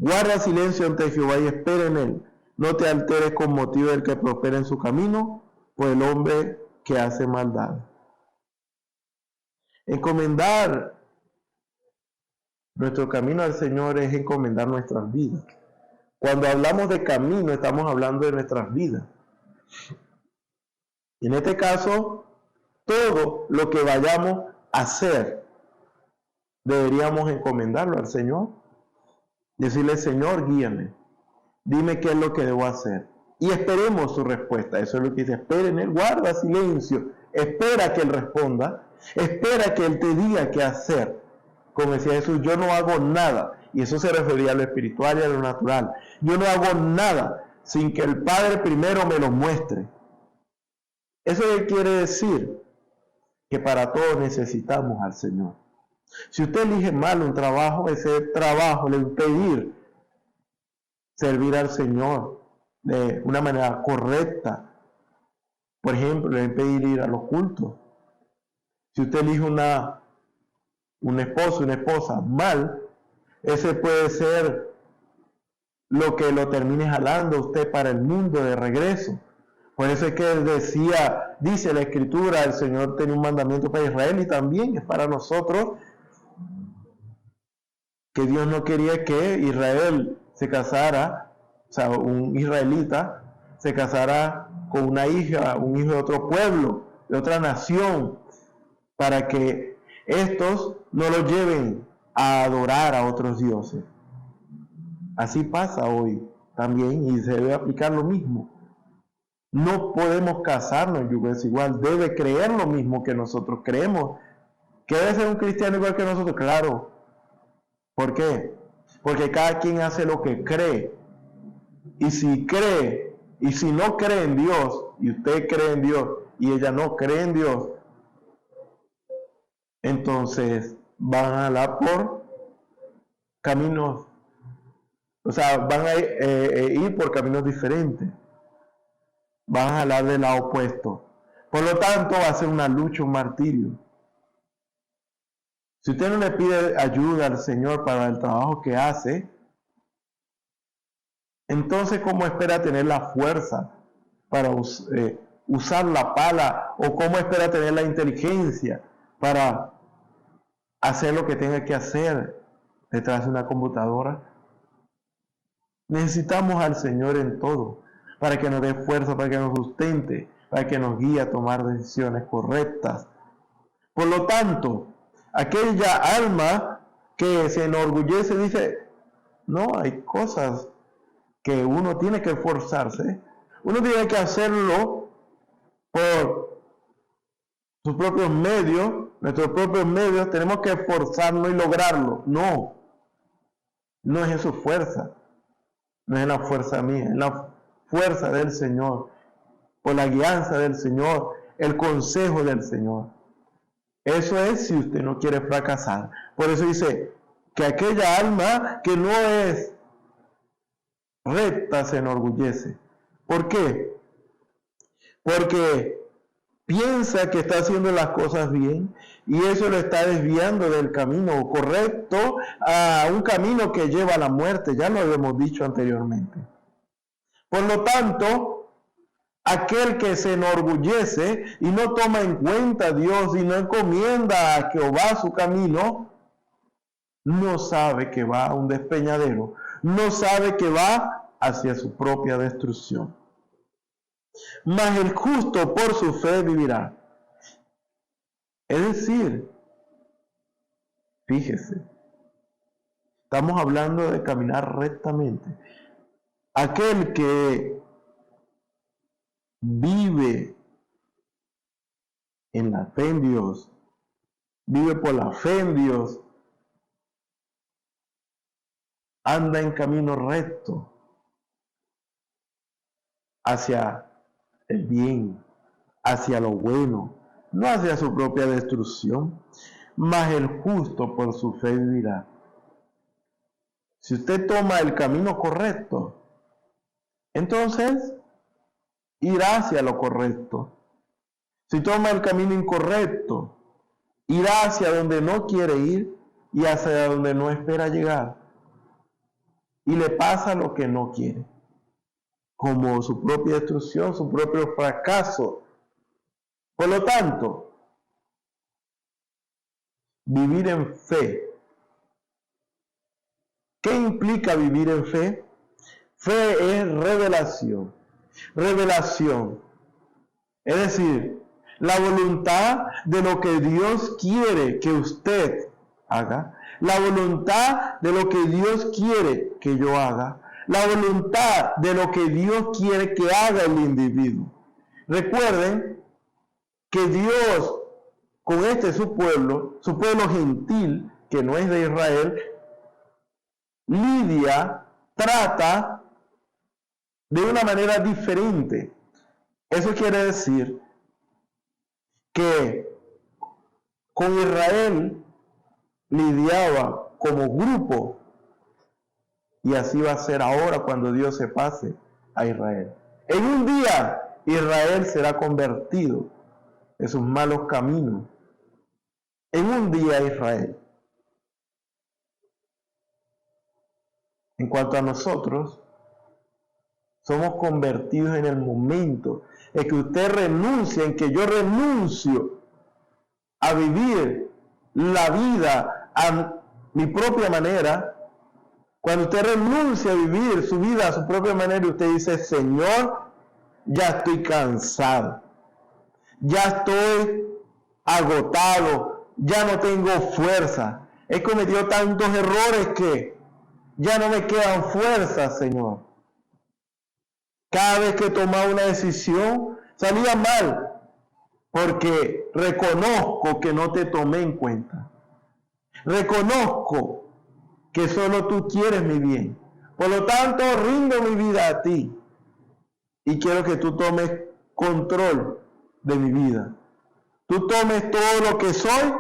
Guarda silencio ante Jehová y espera en él. No te alteres con motivo del que prospera en su camino, por el hombre que hace maldad. Encomendar nuestro camino al Señor es encomendar nuestras vidas. Cuando hablamos de camino, estamos hablando de nuestras vidas. En este caso, todo lo que vayamos a hacer, deberíamos encomendarlo al Señor. Decirle, Señor, guíame. Dime qué es lo que debo hacer. Y esperemos su respuesta. Eso es lo que dice. Espera en él, guarda silencio. Espera que él responda. Espera que él te diga qué hacer. Como decía Jesús, yo no hago nada. Y eso se refería a lo espiritual y a lo natural. Yo no hago nada sin que el Padre primero me lo muestre. ¿Eso qué quiere decir? Que para todo necesitamos al Señor. Si usted elige mal un trabajo, ese trabajo le va a impedir servir al Señor de una manera correcta. Por ejemplo, le va a impedir ir a los cultos. Si usted elige un esposo, una esposa mal, ese puede ser lo que lo termine jalando a usted para el mundo de regreso. Por eso es que dice la Escritura, el Señor tenía un mandamiento para Israel y también es para nosotros, que Dios no quería que Israel se casara, o sea, un israelita se casara con una hija, un hijo de otro pueblo, de otra nación, para que estos no lo lleven a adorar a otros dioses. Así pasa hoy también y se debe aplicar lo mismo. No podemos casarnos en yugo desigual, debe creer lo mismo que nosotros creemos. ¿Que debe ser un cristiano igual que nosotros? Claro. ¿Por qué? Porque cada quien hace lo que cree. Y si cree, y si no cree en Dios, y usted cree en Dios, y ella no cree en Dios, entonces van a hablar por caminos, o sea, van a ir por caminos diferentes. Van a hablar del lado opuesto. Por lo tanto, va a ser una lucha, un martirio. Si usted no le pide ayuda al Señor para el trabajo que hace, entonces ¿cómo espera tener la fuerza para usar la pala? ¿O cómo espera tener la inteligencia para hacer lo que tenga que hacer detrás de una computadora? Necesitamos al Señor en todo, para que nos dé fuerza, para que nos sustente, para que nos guíe a tomar decisiones correctas. Por lo tanto, aquella alma que se enorgullece dice, no, hay cosas que uno tiene que esforzarse, uno tiene que hacerlo por sus propios medios, nuestros propios medios, tenemos que esforzarnos y lograrlo. No es en su fuerza, no es en la fuerza mía, es la fuerza del Señor, por la guianza del Señor, el consejo del Señor. Eso es si usted no quiere fracasar. Por eso dice que aquella alma que no es recta se enorgullece. ¿Por qué? Porque piensa que está haciendo las cosas bien y eso lo está desviando del camino correcto a un camino que lleva a la muerte. Ya lo habíamos dicho anteriormente. Por lo tanto, aquel que se enorgullece y no toma en cuenta a Dios y no encomienda a Jehová su camino, no sabe que va a un despeñadero, no sabe que va hacia su propia destrucción. Mas el justo por su fe vivirá. Es decir, fíjese, estamos hablando de caminar rectamente. Aquel que vive en la fe en Dios, vive por la fe en Dios, anda en camino recto hacia el bien, hacia lo bueno, no hacia su propia destrucción, mas el justo por su fe vivirá. Si usted toma el camino correcto, entonces irá hacia lo correcto. Si toma el camino incorrecto, irá hacia donde no quiere ir y hacia donde no espera llegar. y le pasa lo que no quiere, como su propia destrucción, su propio fracaso. Por lo tanto, vivir en fe. ¿Qué implica vivir en fe? Fe es revelación. Revelación. Es decir, la voluntad de lo que Dios quiere que usted haga. La voluntad de lo que Dios quiere que yo haga. La voluntad de lo que Dios quiere que haga el individuo. Recuerden que Dios, con su pueblo gentil, que no es de Israel, lidia, trata de una manera diferente. Eso quiere decir que con Israel lidiaba como grupo, y así va a ser ahora cuando Dios se pase a Israel. En un día Israel será convertido de sus malos caminos. En un día Israel. En cuanto a nosotros, somos convertidos en el momento en que usted renuncia, en que yo renuncio a vivir la vida a mi propia manera. Cuando usted renuncia a vivir su vida a su propia manera, usted dice: Señor, ya estoy cansado, ya estoy agotado, ya no tengo fuerza, he cometido tantos errores que ya no me quedan fuerzas, Señor. Cada vez que tomaba una decisión salía mal, porque reconozco que no te tomé en cuenta. Reconozco que solo tú quieres mi bien. Por lo tanto, rindo mi vida a ti y quiero que tú tomes control de mi vida. Tú tomes todo lo que soy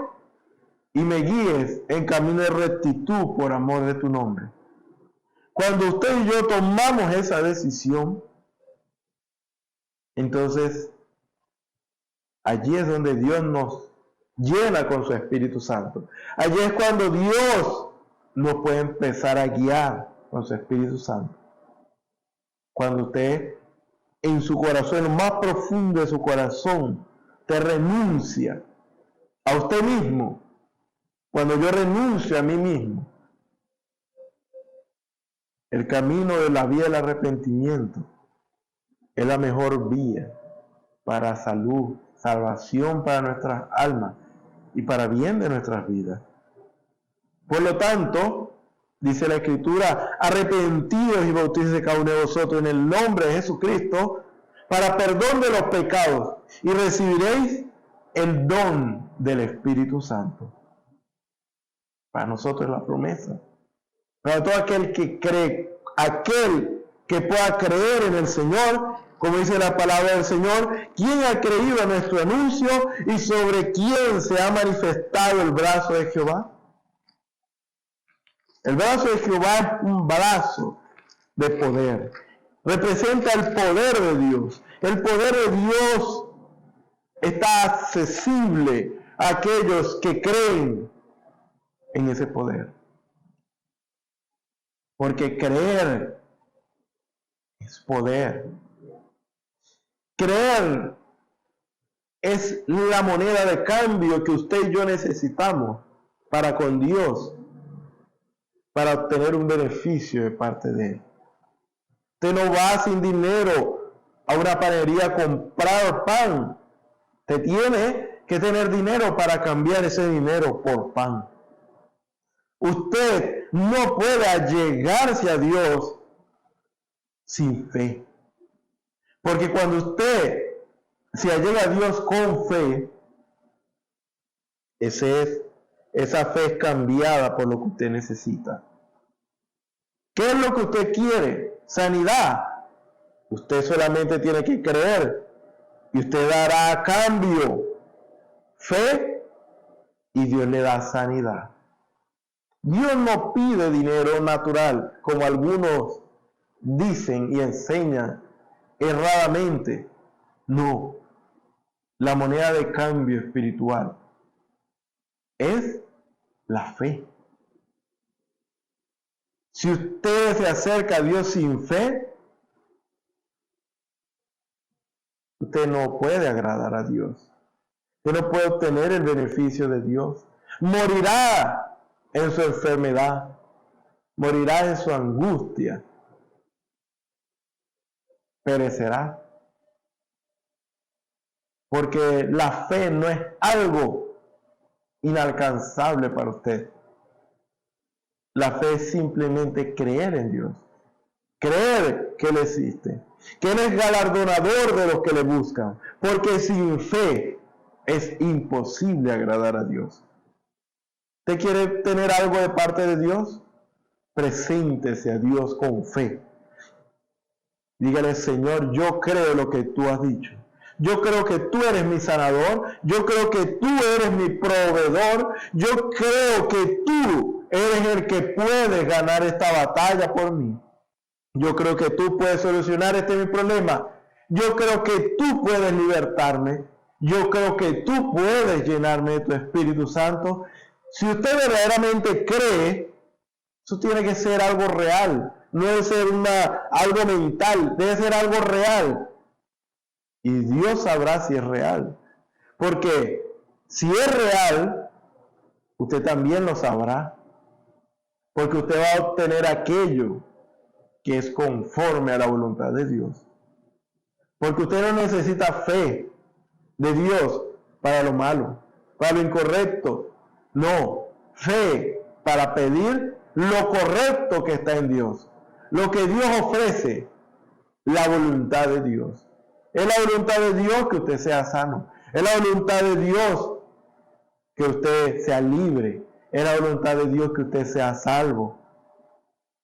y me guíes en camino de rectitud por amor de tu nombre. Cuando usted y yo tomamos esa decisión, entonces allí es donde Dios nos llena con su Espíritu Santo. Allí es cuando Dios nos puede empezar a guiar con su Espíritu Santo. Cuando usted en su corazón, en lo más profundo de su corazón, te renuncia a usted mismo. Cuando yo renuncio a mí mismo, el camino de la vía del arrepentimiento es la mejor vía para salud, salvación para nuestras almas y para bien de nuestras vidas. Por lo tanto, dice la Escritura: arrepentidos y bautícese cada uno de vosotros en el nombre de Jesucristo para perdón de los pecados, y recibiréis el don del Espíritu Santo. Para nosotros es la promesa. Para todo aquel que cree, aquel que pueda creer en el Señor, como dice la palabra del Señor: ¿quién ha creído a nuestro anuncio y sobre quién se ha manifestado el brazo de Jehová? El brazo de Jehová es un brazo de poder. Representa el poder de Dios. El poder de Dios está accesible a aquellos que creen en ese poder. Porque creer es poder. Creer es la moneda de cambio que usted y yo necesitamos para con Dios, para obtener un beneficio de parte de Él. Usted no va sin dinero a una panadería a comprar pan. Usted tiene que tener dinero para cambiar ese dinero por pan. Usted no puede allegarse a Dios sin fe. Porque cuando usted se allega a Dios con fe, esa fe es cambiada por lo que usted necesita. ¿Qué es lo que usted quiere? Sanidad. Usted solamente tiene que creer y usted dará a cambio fe y Dios le da sanidad. Dios no pide dinero natural, como algunos dicen y enseñan erradamente. No. La moneda de cambio espiritual es la fe. Si usted se acerca a Dios sin fe, usted no puede agradar a Dios. Usted no puede obtener el beneficio de Dios. Morirá en su enfermedad. Morirá en su angustia. Perecerá. Porque la fe no es algo inalcanzable para usted. La fe es simplemente creer en Dios. Creer que Él existe. Que Él es galardonador de los que le buscan. Porque sin fe es imposible agradar a Dios. ¿Usted quiere tener algo de parte de Dios? Preséntese a Dios con fe. Dígale: Señor, yo creo lo que tú has dicho. Yo creo que tú eres mi sanador. Yo creo que tú eres mi proveedor. Yo creo que tú eres el que puedes ganar esta batalla por mí. Yo creo que tú puedes solucionar mi problema. Yo creo que tú puedes libertarme. Yo creo que tú puedes llenarme de tu Espíritu Santo. Si usted verdaderamente cree, eso tiene que ser algo real. No debe ser algo mental, debe ser algo real. Y Dios sabrá si es real. Porque si es real, usted también lo sabrá. Porque usted va a obtener aquello que es conforme a la voluntad de Dios. Porque usted no necesita fe de Dios para lo malo, para lo incorrecto. No, fe para pedir lo correcto que está en Dios. Lo que Dios ofrece, la voluntad de Dios. Es la voluntad de Dios que usted sea sano. Es la voluntad de Dios que usted sea libre. Es la voluntad de Dios que usted sea salvo.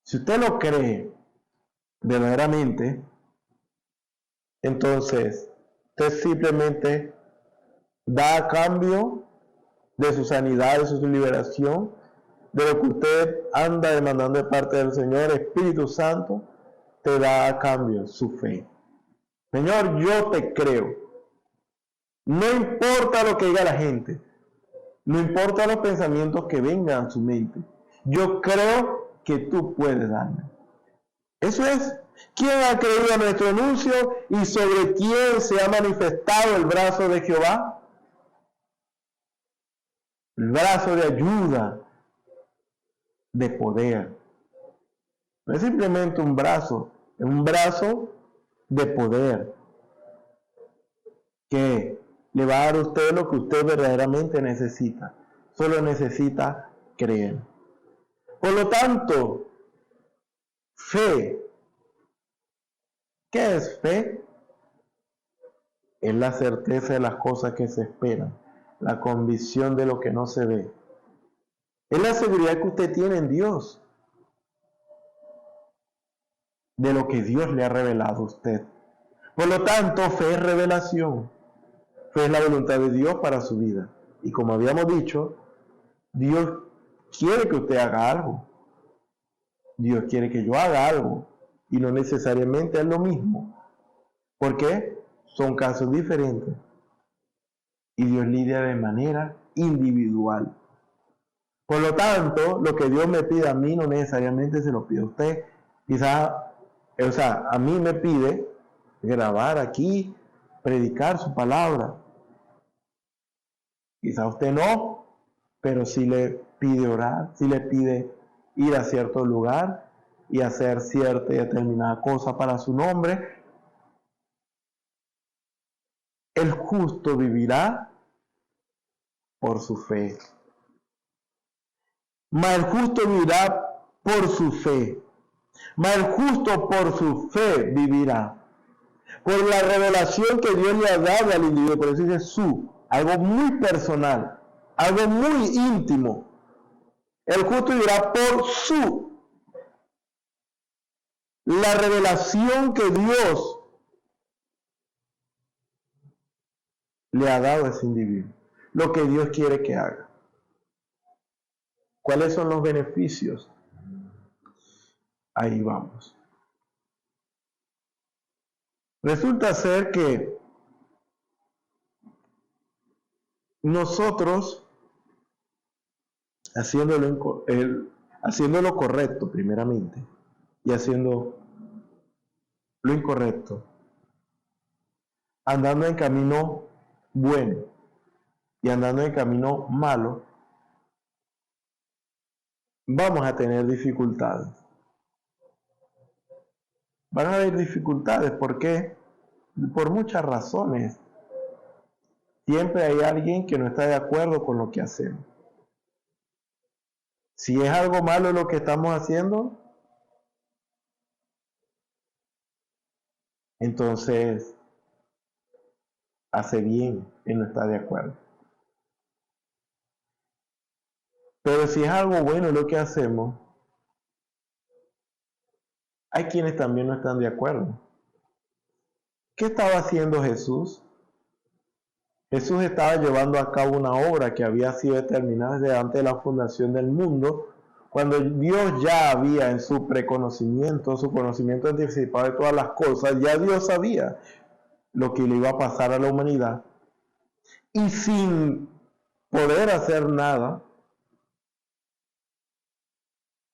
Si usted lo cree verdaderamente, entonces usted simplemente da a cambio de su sanidad, de su liberación, de lo que usted anda demandando de parte del Señor. Espíritu Santo te da a cambio su fe. Señor, yo te creo. No importa lo que diga la gente. No importa los pensamientos que vengan a su mente. Yo creo que tú puedes darme. Eso es. ¿Quién ha creído a nuestro anuncio y sobre quién se ha manifestado el brazo de Jehová? El brazo de ayuda, de poder. No es simplemente un brazo, es un brazo de poder que le va a dar a usted lo que usted verdaderamente necesita. Solo necesita creer. Por lo tanto, fe. ¿Qué es fe? Es la certeza de las cosas que se esperan, la convicción de lo que no se ve. Es la seguridad que usted tiene en Dios, de lo que Dios le ha revelado a usted. Por lo tanto, fe es revelación. Fe es la voluntad de Dios para su vida. Y como habíamos dicho, Dios quiere que usted haga algo. Dios quiere que yo haga algo. Y no necesariamente es lo mismo. ¿Por qué? Son casos diferentes. Y Dios lidia de manera individual. Por lo tanto, lo que Dios me pide a mí no necesariamente se lo pide a usted. Quizás, a mí me pide grabar aquí, predicar su palabra. Quizás a usted no, pero sí le pide orar, sí le pide ir a cierto lugar y hacer cierta y determinada cosa para su nombre. El justo vivirá por su fe. Mas el justo vivirá por su fe. Mas el justo por su fe vivirá. Por la revelación que Dios le ha dado al individuo. Por eso dice su. Algo muy personal. Algo muy íntimo. El justo vivirá por su. La revelación que Dios le ha dado a ese individuo. Lo que Dios quiere que haga. ¿Cuáles son los beneficios? Ahí vamos. Resulta ser que nosotros, haciéndolo haciendo lo correcto primeramente y haciendo lo incorrecto, andando en camino bueno y andando en camino malo, vamos a tener dificultades. Van a haber dificultades, ¿por qué? Por muchas razones. Siempre hay alguien que no está de acuerdo con lo que hacemos. Si es algo malo lo que estamos haciendo, entonces hace bien en no estar de acuerdo. Pero si es algo bueno lo que hacemos, hay quienes también no están de acuerdo. ¿Qué estaba haciendo Jesús? Jesús estaba llevando a cabo una obra que había sido determinada desde antes de la fundación del mundo, cuando Dios ya había en su preconocimiento, su conocimiento anticipado de todas las cosas, ya Dios sabía lo que le iba a pasar a la humanidad. Y sin poder hacer nada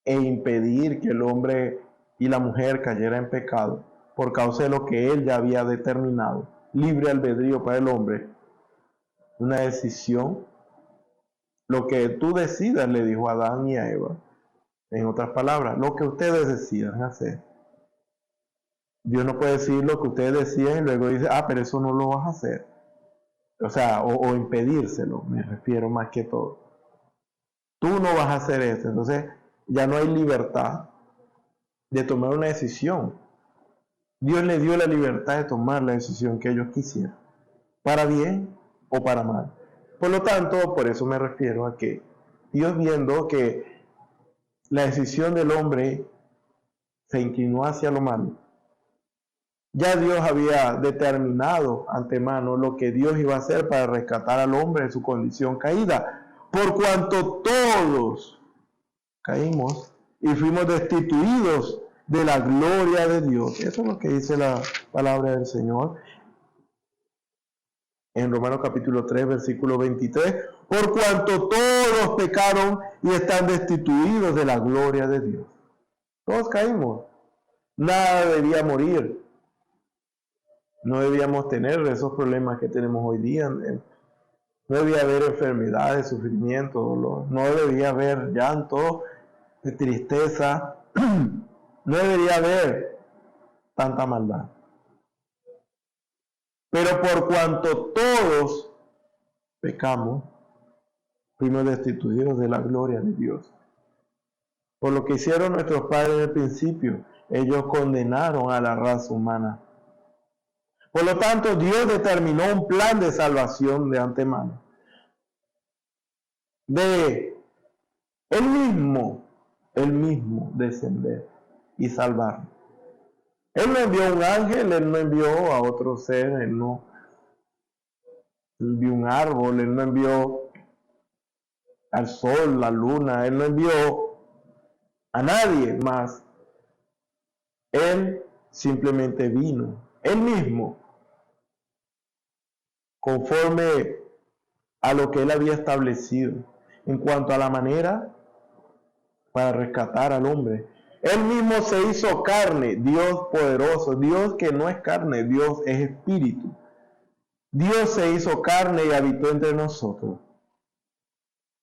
e impedir que el hombre y la mujer cayera en pecado, por causa de lo que Él ya había determinado, libre albedrío para el hombre, una decisión, lo que tú decidas, le dijo a Adán y a Eva, en otras palabras, lo que ustedes decidan hacer. Dios no puede decir lo que ustedes deciden y luego dice, pero eso no lo vas a hacer. O sea, o impedírselo, me refiero más que todo. Tú no vas a hacer eso, entonces ya no hay libertad de tomar una decisión. Dios le dio la libertad de tomar la decisión que ellos quisieran, para bien o para mal. Por lo tanto, por eso me refiero a que Dios, viendo que la decisión del hombre se inclinó hacia lo malo, ya Dios había determinado antemano lo que Dios iba a hacer para rescatar al hombre de su condición caída, por cuanto todos caímos y fuimos destituidos de la gloria de Dios. Eso es lo que dice la palabra del Señor en Romanos capítulo 3, versículo 23, por cuanto todos pecaron y están destituidos de la gloria de Dios. Todos caímos. Nada debía morir. No debíamos tener esos problemas que tenemos hoy día. No debía haber enfermedades, sufrimiento, dolor. No debía haber llanto, tristeza. No debería haber tanta maldad. Pero por cuanto todos pecamos, fuimos destituidos de la gloria de Dios. Por lo que hicieron nuestros padres en el principio, ellos condenaron a la raza humana. Por lo tanto, Dios determinó un plan de salvación de antemano. De Él mismo descender y salvar. Él no envió un ángel, Él no envió a otro ser, Él no envió un árbol, Él no envió al sol, la luna, Él no envió a nadie más. Él simplemente vino, Él mismo, conforme a lo que Él había establecido en cuanto a la manera para rescatar al hombre. Él mismo se hizo carne, Dios poderoso, Dios que no es carne, Dios es espíritu. Dios se hizo carne y habitó entre nosotros.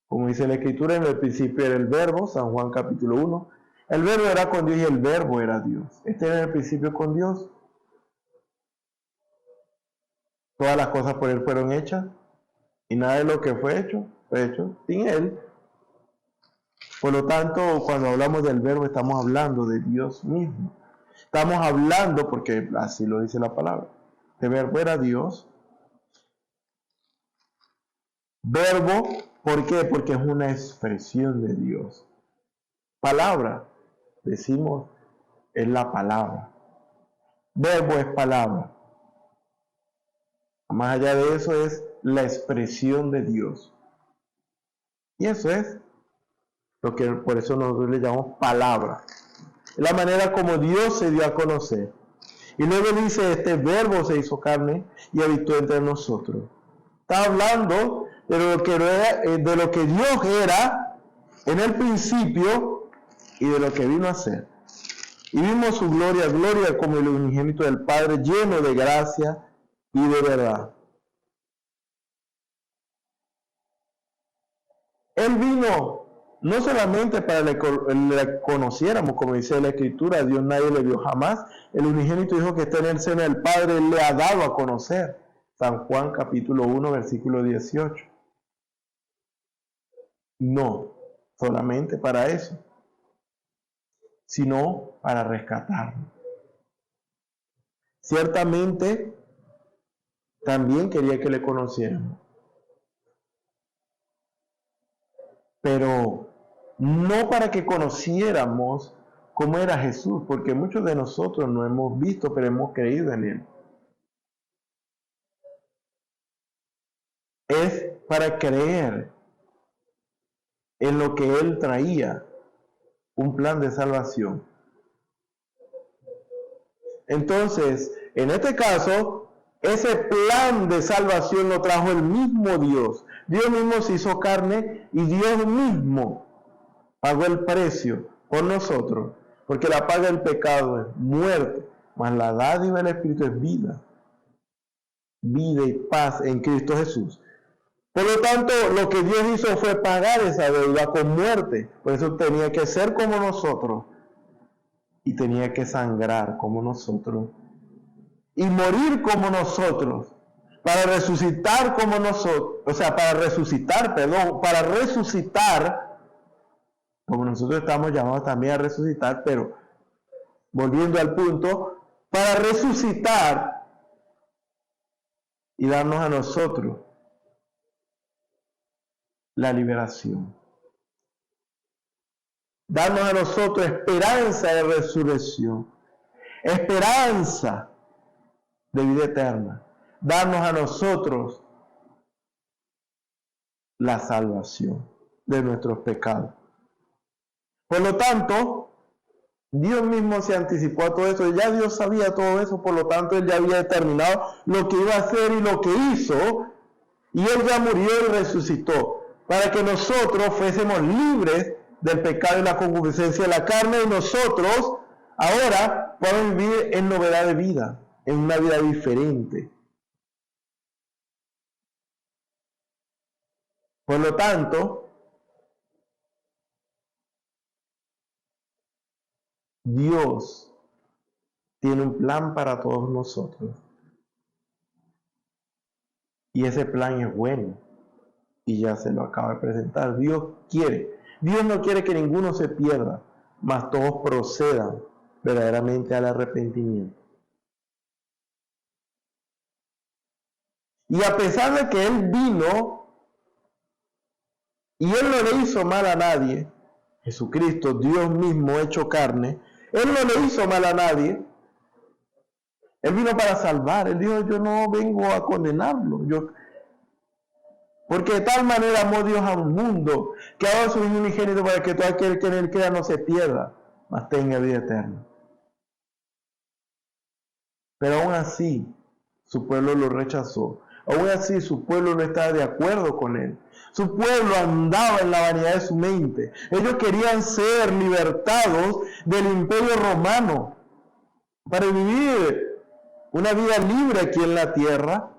Como dice la Escritura, en el principio era el Verbo, San Juan capítulo 1. El Verbo era con Dios y el Verbo era Dios. Este era en el principio con Dios. Todas las cosas por Él fueron hechas y nada de lo que fue hecho sin Él. Por lo tanto, cuando hablamos del Verbo, estamos hablando de Dios mismo. Estamos hablando, porque así lo dice la palabra, el Verbo era Dios. Verbo, ¿por qué? Porque es una expresión de Dios. Palabra, decimos, es la palabra. Verbo es palabra. Más allá de eso es la expresión de Dios. Y eso es lo que por eso nosotros le llamamos palabra. La manera como Dios se dio a conocer. Y luego dice, este Verbo se hizo carne y habitó entre nosotros. Está hablando de lo que Dios era en el principio, y de lo que vino a ser. Y vimos su gloria, gloria como el unigénito del Padre, lleno de gracia y de verdad. Él vino no solamente para que le conociéramos, como dice la Escritura, a Dios nadie le vio jamás. El unigénito dijo que está en el seno del Padre, Él le ha dado a conocer. San Juan capítulo 1, versículo 18. No solamente para eso, sino para rescatarnos. Ciertamente, también quería que le conociéramos, pero no para que conociéramos cómo era Jesús, porque muchos de nosotros no hemos visto, pero hemos creído en Él. Es para creer en lo que Él traía, un plan de salvación. Entonces, en este caso, ese plan de salvación lo trajo el mismo Dios. Dios mismo se hizo carne y Dios mismo pagó el precio por nosotros, porque la paga del pecado es muerte, mas la dádiva del Espíritu es vida. Vida y paz en Cristo Jesús. Por lo tanto, lo que Dios hizo fue pagar esa deuda con muerte. Por eso tenía que ser como nosotros. Y tenía que sangrar como nosotros. Y morir como nosotros. Para resucitar como nosotros. O sea, para resucitar como nosotros estamos llamados también a resucitar, pero volviendo al punto, para resucitar y darnos a nosotros la liberación. Darnos a nosotros esperanza de resurrección, esperanza de vida eterna. Darnos a nosotros la salvación de nuestros pecados. Por lo tanto, Dios mismo se anticipó a todo eso. Ya Dios sabía todo eso, por lo tanto Él ya había determinado lo que iba a hacer y lo que hizo, y Él ya murió y resucitó, para que nosotros fuésemos libres del pecado y la concupiscencia de la carne, y nosotros ahora podemos vivir en novedad de vida, en una vida diferente. Por lo tanto, Dios tiene un plan para todos nosotros. Y ese plan es bueno. Y ya se lo acaba de presentar. Dios no quiere que ninguno se pierda, mas todos procedan verdaderamente al arrepentimiento. Y a pesar de que Él vino y Él no le hizo mal a nadie, Jesucristo, Dios mismo hecho carne, Él no le hizo mal a nadie. Él vino para salvar. Él dijo, yo no vengo a condenarlo. Porque de tal manera amó Dios al mundo, que ha dado su Hijo unigénito para que todo aquel que en Él crea no se pierda, mas tenga vida eterna. Pero aún así, su pueblo lo rechazó. Aún así, su pueblo no estaba de acuerdo con Él. Su pueblo andaba en la vanidad de su mente. Ellos querían ser libertados del imperio romano para vivir una vida libre aquí en la tierra.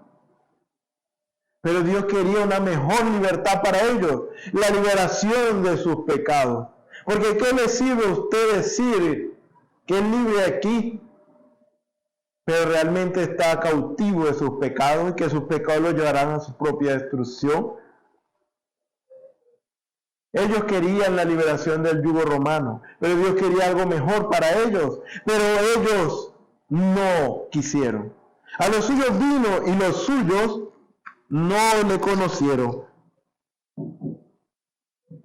Pero Dios quería una mejor libertad para ellos, la liberación de sus pecados. Porque ¿qué le sirve a usted decir que es libre aquí, pero realmente está cautivo de sus pecados y que sus pecados lo llevarán a su propia destrucción? Ellos querían la liberación del yugo romano, pero Dios quería algo mejor para ellos, pero ellos no quisieron. A los suyos vino y los suyos no le conocieron,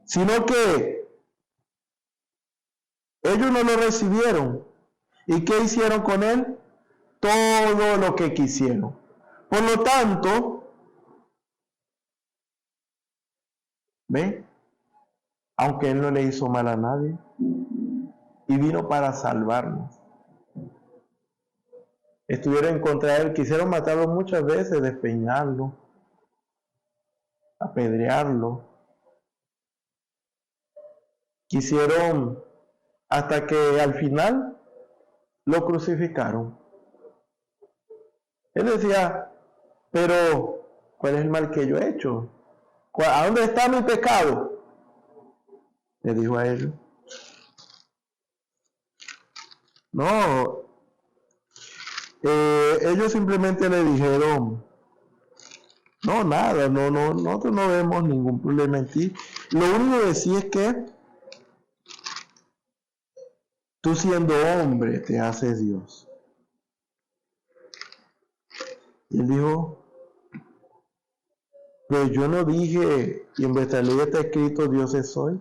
sino que ellos no lo recibieron. ¿Y qué hicieron con Él? Todo lo que quisieron. Por lo tanto, ¿ven? Aunque Él no le hizo mal a nadie, y vino para salvarnos. Estuvieron en contra de Él, quisieron matarlo muchas veces, despeñarlo, apedrearlo. Quisieron hasta que al final lo crucificaron. Él decía, pero ¿cuál es el mal que yo he hecho? ¿A dónde está mi pecado? Le dijo a ellos. No, ellos simplemente le dijeron, no, nada, nosotros no vemos ningún problema en ti. Lo único que sí es que tú siendo hombre te haces Dios. Y él dijo, pues yo no dije, y en vuestra ley está escrito, Dios es soy.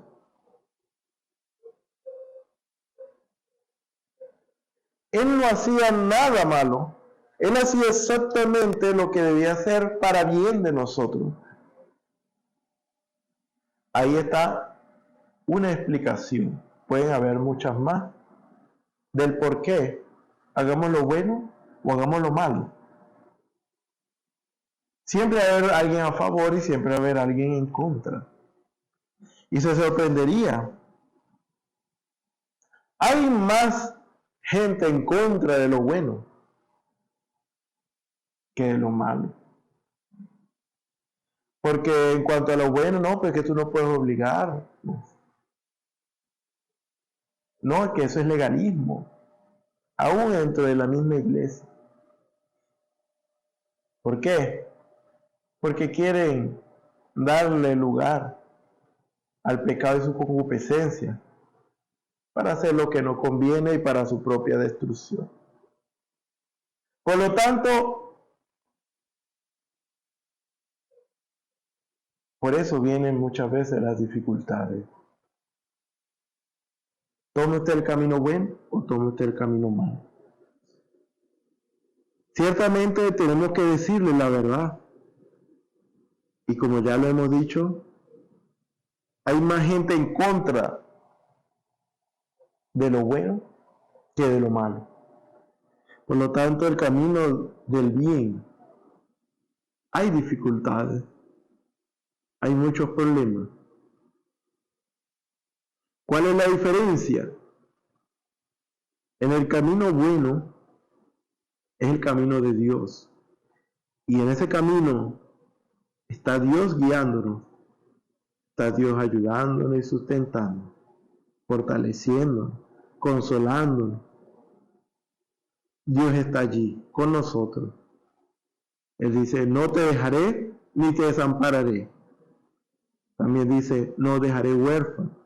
Él no hacía nada malo. Él hacía exactamente lo que debía hacer para bien de nosotros. Ahí está una explicación. Pueden haber muchas más del por qué hagamos lo bueno o hagamos lo malo. Siempre va a haber alguien a favor y siempre va a haber alguien en contra. Y se sorprendería. Hay más gente en contra de lo bueno que de lo malo. Porque en cuanto a lo bueno, no, pues que tú no puedes obligar. No, es que eso es legalismo. Aún dentro de la misma iglesia. ¿Por qué? Porque quieren darle lugar al pecado y su concupiscencia para hacer lo que no conviene y para su propia destrucción. Por lo tanto, por eso vienen muchas veces las dificultades. ¿Tome usted el camino bueno o tome usted el camino malo? Ciertamente tenemos que decirle la verdad. Y como ya lo hemos dicho, hay más gente en contra de lo bueno que de lo malo. Por lo tanto, el camino del bien, hay dificultades, hay muchos problemas. ¿Cuál es la diferencia? En el camino bueno es el camino de Dios. Y en ese camino está Dios guiándonos, está Dios ayudándonos y sustentándonos, fortaleciéndonos, consolándonos. Dios está allí con nosotros. Él dice, no te dejaré ni te desampararé. También dice, no dejaré huérfano.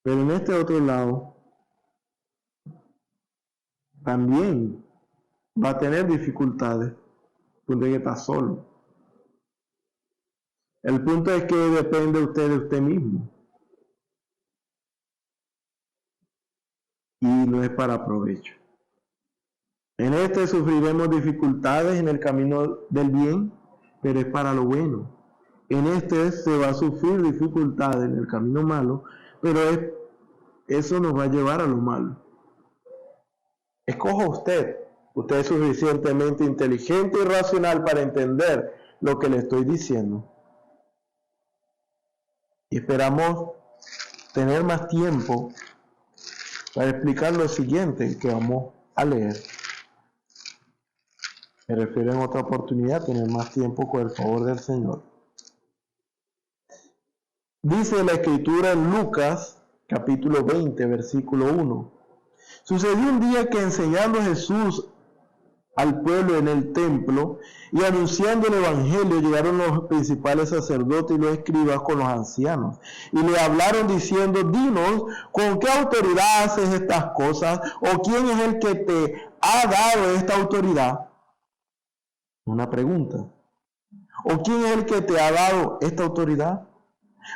Pero en este otro lado, también va a tener dificultades, porque está solo. El punto es que depende usted de usted mismo. Y no es para provecho. En este sufriremos dificultades en el camino del bien, pero es para lo bueno. En este se va a sufrir dificultades en el camino malo, pero eso nos va a llevar a lo malo. Escoja usted. Usted es suficientemente inteligente y racional para entender lo que le estoy diciendo. Y esperamos tener más tiempo para explicar lo siguiente que vamos a leer. Me refiero en otra oportunidad a tener más tiempo con el favor del Señor. Dice la Escritura en Lucas, capítulo 20, versículo 1. Sucedió un día que enseñando Jesús al pueblo en el templo y anunciando el evangelio, llegaron los principales sacerdotes y los escribas con los ancianos y le hablaron diciendo, dinos, ¿con qué autoridad haces estas cosas? ¿O quién es el que te ha dado esta autoridad? Una pregunta. ¿O quién es el que te ha dado esta autoridad?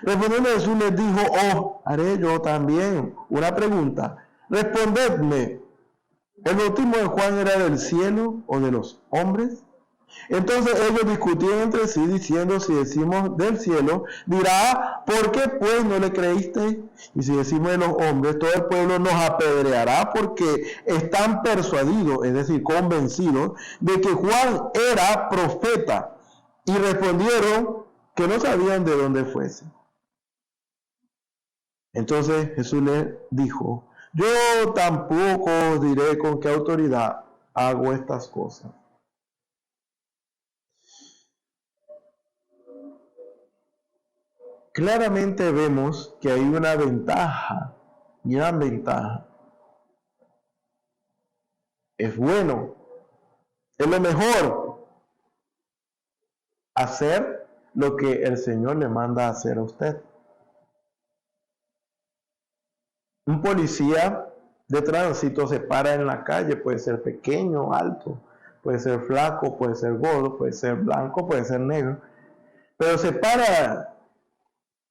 Respondiendo Jesús les dijo, oh, haré yo también. Una pregunta. Respondedme, ¿el bautismo de Juan era del cielo o de los hombres? Entonces ellos discutían entre sí, diciendo, si decimos del cielo, dirá, ¿por qué pues no le creísteis? Y si decimos de los hombres, todo el pueblo nos apedreará porque están persuadidos, es decir, convencidos, de que Juan era profeta. Y respondieron que no sabían de dónde fuese. Entonces Jesús le dijo, yo tampoco os diré con qué autoridad hago estas cosas. Claramente vemos que hay una ventaja, gran ventaja. Es bueno, es lo mejor hacer lo que el Señor le manda a hacer a usted. Un policía de tránsito se para en la calle, puede ser pequeño, alto, puede ser flaco, puede ser gordo, puede ser blanco, puede ser negro, pero se para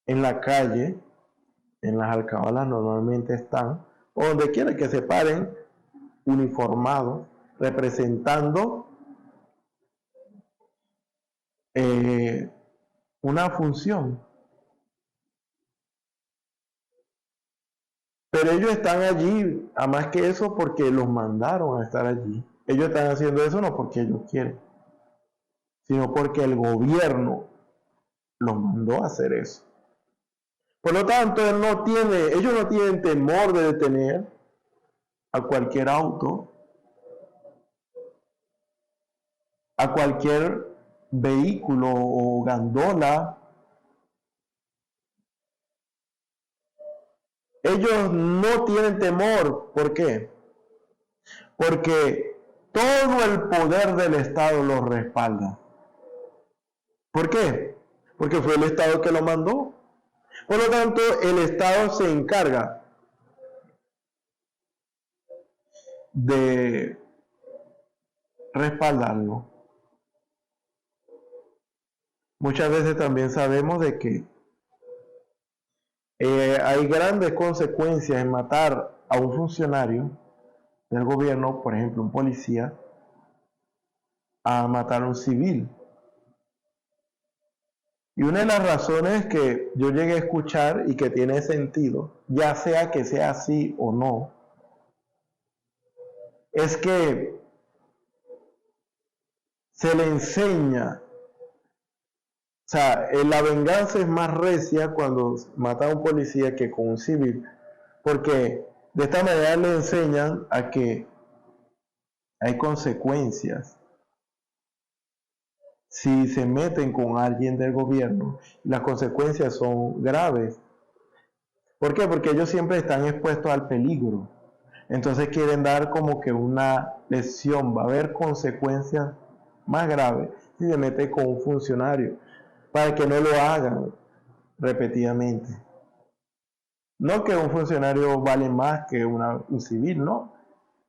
en la calle, en las alcabalas normalmente están, o donde quiera que se paren, uniformados, representando una función. Pero ellos están allí, a más que eso, porque los mandaron a estar allí. Ellos están haciendo eso no porque ellos quieren, sino porque el gobierno los mandó a hacer eso. Por lo tanto, ellos no tienen temor de detener a cualquier auto, a cualquier vehículo o gandola. Ellos no tienen temor. ¿Por qué? Porque todo el poder del Estado los respalda. ¿Por qué? Porque fue el Estado que lo mandó. Por lo tanto, el Estado se encarga de respaldarlo. Muchas veces también sabemos de que hay grandes consecuencias en matar a un funcionario del gobierno, por ejemplo, un policía, a matar a un civil. Y una de las razones que yo llegué a escuchar y que tiene sentido, ya sea que sea así o no, es que se le enseña, o sea, la venganza es más recia cuando mata a un policía que con un civil, porque de esta manera le enseñan a que hay consecuencias si se meten con alguien del gobierno. Las consecuencias son graves. ¿Por qué? Porque ellos siempre están expuestos al peligro. Entonces quieren dar como que una lección. Va a haber consecuencias más graves si se mete con un funcionario, para que no lo hagan repetidamente. No que un funcionario vale más que un civil, no.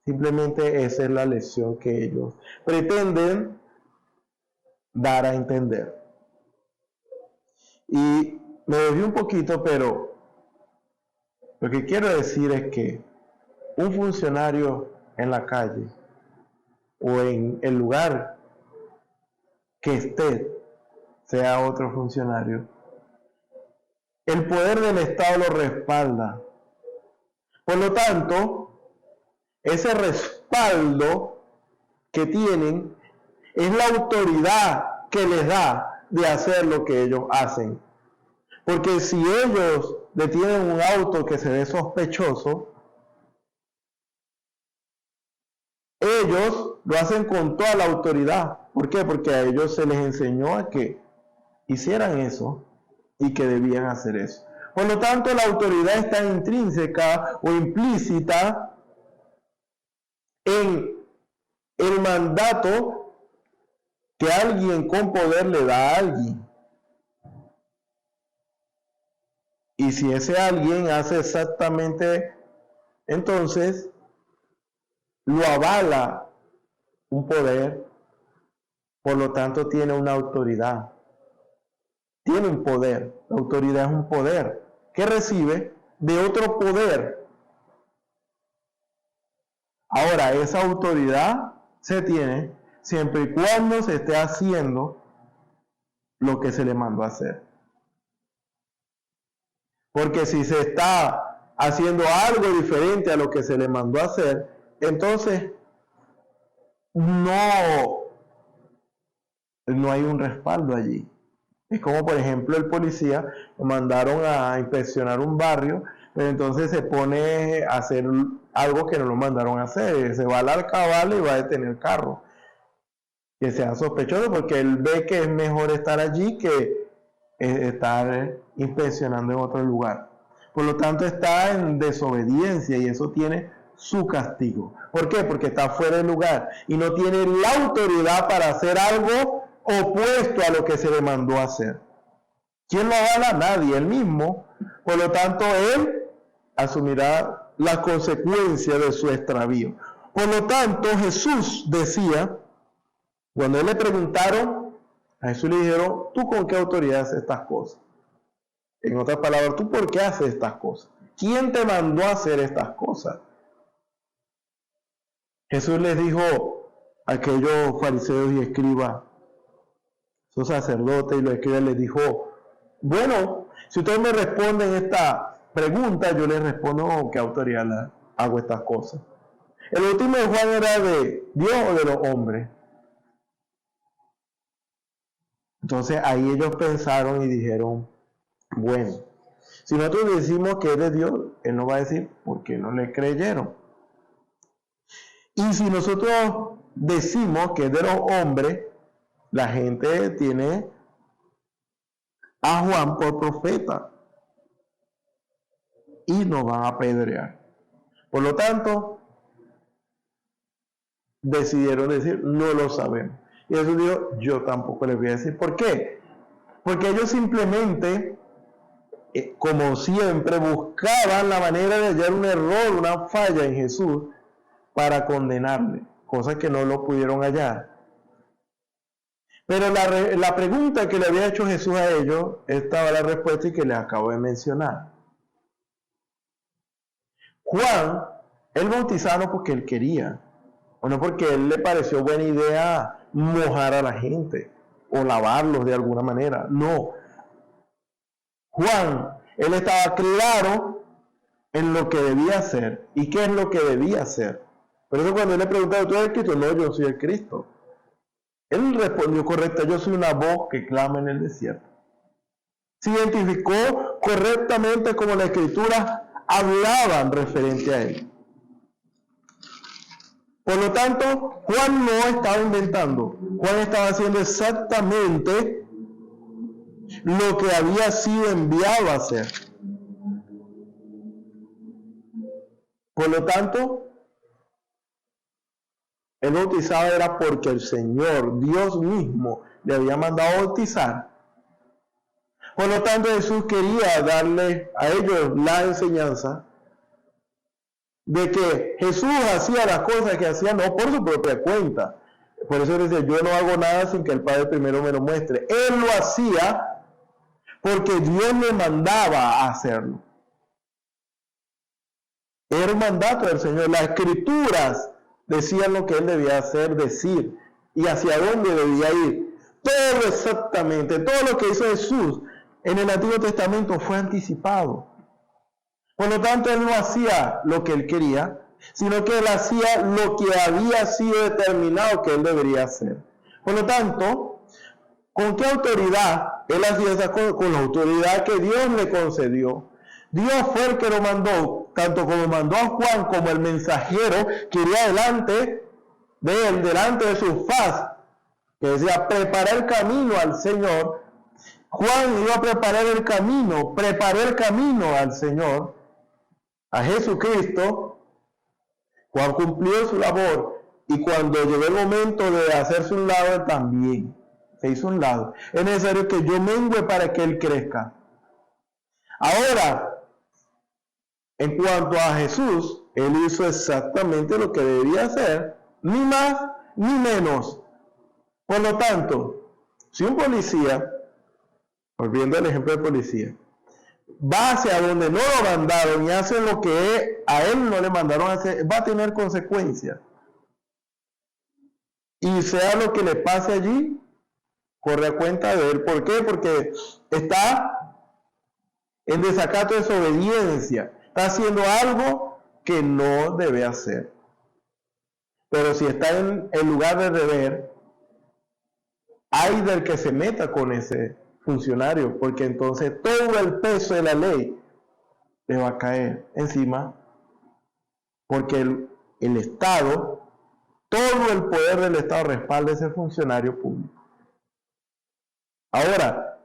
Simplemente esa es la lección que ellos pretenden dar a entender. Y me desvío un poquito, pero lo que quiero decir es que un funcionario en la calle o en el lugar que esté, sea otro funcionario, el poder del Estado lo respalda. Por lo tanto, ese respaldo que tienen es la autoridad que les da de hacer lo que ellos hacen. Porque si ellos detienen un auto que se ve sospechoso, ellos lo hacen con toda la autoridad. ¿Por qué? Porque a ellos se les enseñó a que hicieran eso y que debían hacer eso. Por lo tanto, la autoridad está intrínseca o implícita en el mandato que alguien con poder le da a alguien. Y si ese alguien hace exactamente, entonces lo avala un poder, por lo tanto tiene una autoridad. Tiene un poder. La autoridad es un poder que recibe de otro poder. Ahora, esa autoridad se tiene siempre y cuando se esté haciendo lo que se le mandó a hacer. Porque si se está haciendo algo diferente a lo que se le mandó a hacer, entonces no hay un respaldo allí. Es como, por ejemplo, el policía lo mandaron a inspeccionar un barrio, pero entonces se pone a hacer algo que no lo mandaron a hacer. Se va al alcabala y va a detener el carro. Que sea sospechoso porque él ve que es mejor estar allí que estar inspeccionando en otro lugar. Por lo tanto, está en desobediencia y eso tiene su castigo. ¿Por qué? Porque está fuera del lugar y no tiene la autoridad para hacer algo opuesto a lo que se le mandó a hacer. ¿Quién lo avala? Nadie, él mismo. Por lo tanto, él asumirá las consecuencias de su extravío. Por lo tanto, Jesús decía, cuando él le preguntaron, a Jesús le dijeron, ¿tú con qué autoridad haces estas cosas? En otras palabras, ¿tú por qué haces estas cosas? ¿Quién te mandó a hacer estas cosas? Jesús les dijo a aquellos fariseos y escribas, esos sacerdotes y los escribas, les dijo, bueno, si ustedes me responden esta pregunta, yo les respondo con qué autoridad hago estas cosas. El último de Juan era de Dios o de los hombres. Entonces ahí ellos pensaron y dijeron, bueno, si nosotros decimos que es de Dios, Él nos va a decir, ¿por qué no le creyeron? Y si nosotros decimos que es de los hombres, la gente tiene a Juan por profeta y nos van a apedrear. Por lo tanto, decidieron decir, no lo sabemos. Y Jesús dijo, yo tampoco les voy a decir. ¿Por qué? Porque ellos simplemente, como siempre, buscaban la manera de hallar un error, una falla en Jesús para condenarle, cosa que no lo pudieron hallar. Pero la pregunta que le había hecho Jesús a ellos, estaba la respuesta y que les acabo de mencionar. Juan, él bautizaba no porque él quería, o no porque a él le pareció buena idea mojar a la gente o lavarlos de alguna manera. No. Juan, él estaba claro en lo que debía hacer y qué es lo que debía hacer. Por eso cuando él le preguntaba, ¿tú eres el Cristo? No, yo soy el Cristo. Él respondió correcto, yo soy una voz que clama en el desierto. Se identificó correctamente como la Escritura hablaban referente a él. Por lo tanto, Juan no estaba inventando. Juan estaba haciendo exactamente lo que había sido enviado a hacer. Por lo tanto, él bautizaba era porque el Señor, Dios mismo, le había mandado a bautizar. Por lo tanto, Jesús quería darle a ellos la enseñanza de que Jesús hacía las cosas que hacía no por su propia cuenta. Por eso dice, yo no hago nada sin que el Padre primero me lo muestre. Él lo hacía porque Dios le mandaba a hacerlo. Era un mandato del Señor. Las Escrituras decían lo que él debía hacer, decir, y hacia dónde debía ir. Todo exactamente, todo lo que hizo Jesús en el Antiguo Testamento fue anticipado. Por lo tanto, él no hacía lo que él quería, sino que él hacía lo que había sido determinado que él debería hacer. Por lo tanto, ¿con qué autoridad él hacía esas cosas? Con la autoridad que Dios le concedió. Dios fue el que lo mandó, tanto como mandó a Juan como el mensajero que iría delante de él, delante de su faz, que decía, preparar el camino al Señor. Juan iba a preparar el camino, preparó el camino al Señor, a Jesucristo. Juan cumplió su labor y cuando llegó el momento de hacerse un lado, él también se hizo un lado. Es necesario que yo mengue para que él crezca. Ahora, en cuanto a Jesús, él hizo exactamente lo que debía hacer, ni más ni menos. Por lo tanto, si un policía, volviendo al ejemplo del policía, va hacia donde no lo mandaron y hace lo que a él no le mandaron a hacer, va a tener consecuencias. Y sea lo que le pase allí, corre a cuenta de él. ¿Por qué? Porque está en desacato, desobediencia. Está haciendo algo que no debe hacer. Pero si está en el lugar de deber, hay del que se meta con ese funcionario, porque entonces todo el peso de la ley le va a caer encima, porque el Estado, todo el poder del Estado respalda a ese funcionario público. Ahora,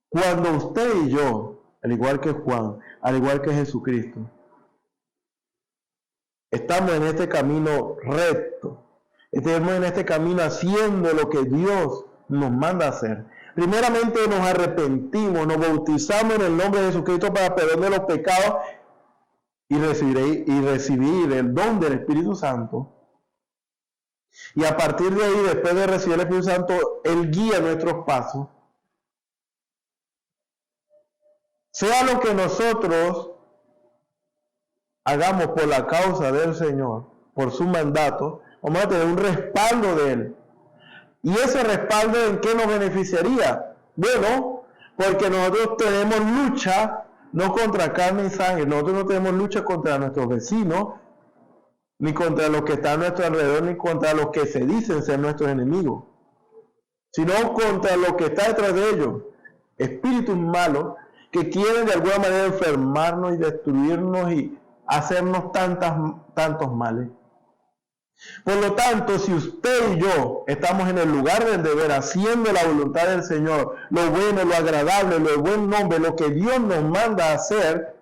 cuando usted y yo, al igual que Juan, al igual que Jesucristo, estamos en este camino recto, estamos en este camino haciendo lo que Dios nos manda hacer. Primeramente nos arrepentimos, nos bautizamos en el nombre de Jesucristo para perdón de los pecados y recibir el don del Espíritu Santo. Y a partir de ahí, después de recibir el Espíritu Santo, Él guía nuestros pasos. Sea lo que nosotros hagamos por la causa del Señor, por su mandato, vamos a tener un respaldo de Él. ¿Y ese respaldo en qué nos beneficiaría? Bueno, porque nosotros tenemos lucha, no contra carne y sangre, nosotros no tenemos lucha contra nuestros vecinos, ni contra los que están a nuestro alrededor, ni contra los que se dicen ser nuestros enemigos, sino contra los que está detrás de ellos, espíritus malos que quieren de alguna manera enfermarnos y destruirnos y hacernos tantos males. Por lo tanto, si usted y yo estamos en el lugar del deber, haciendo la voluntad del Señor, lo bueno, lo agradable, lo de buen nombre, lo que Dios nos manda a hacer,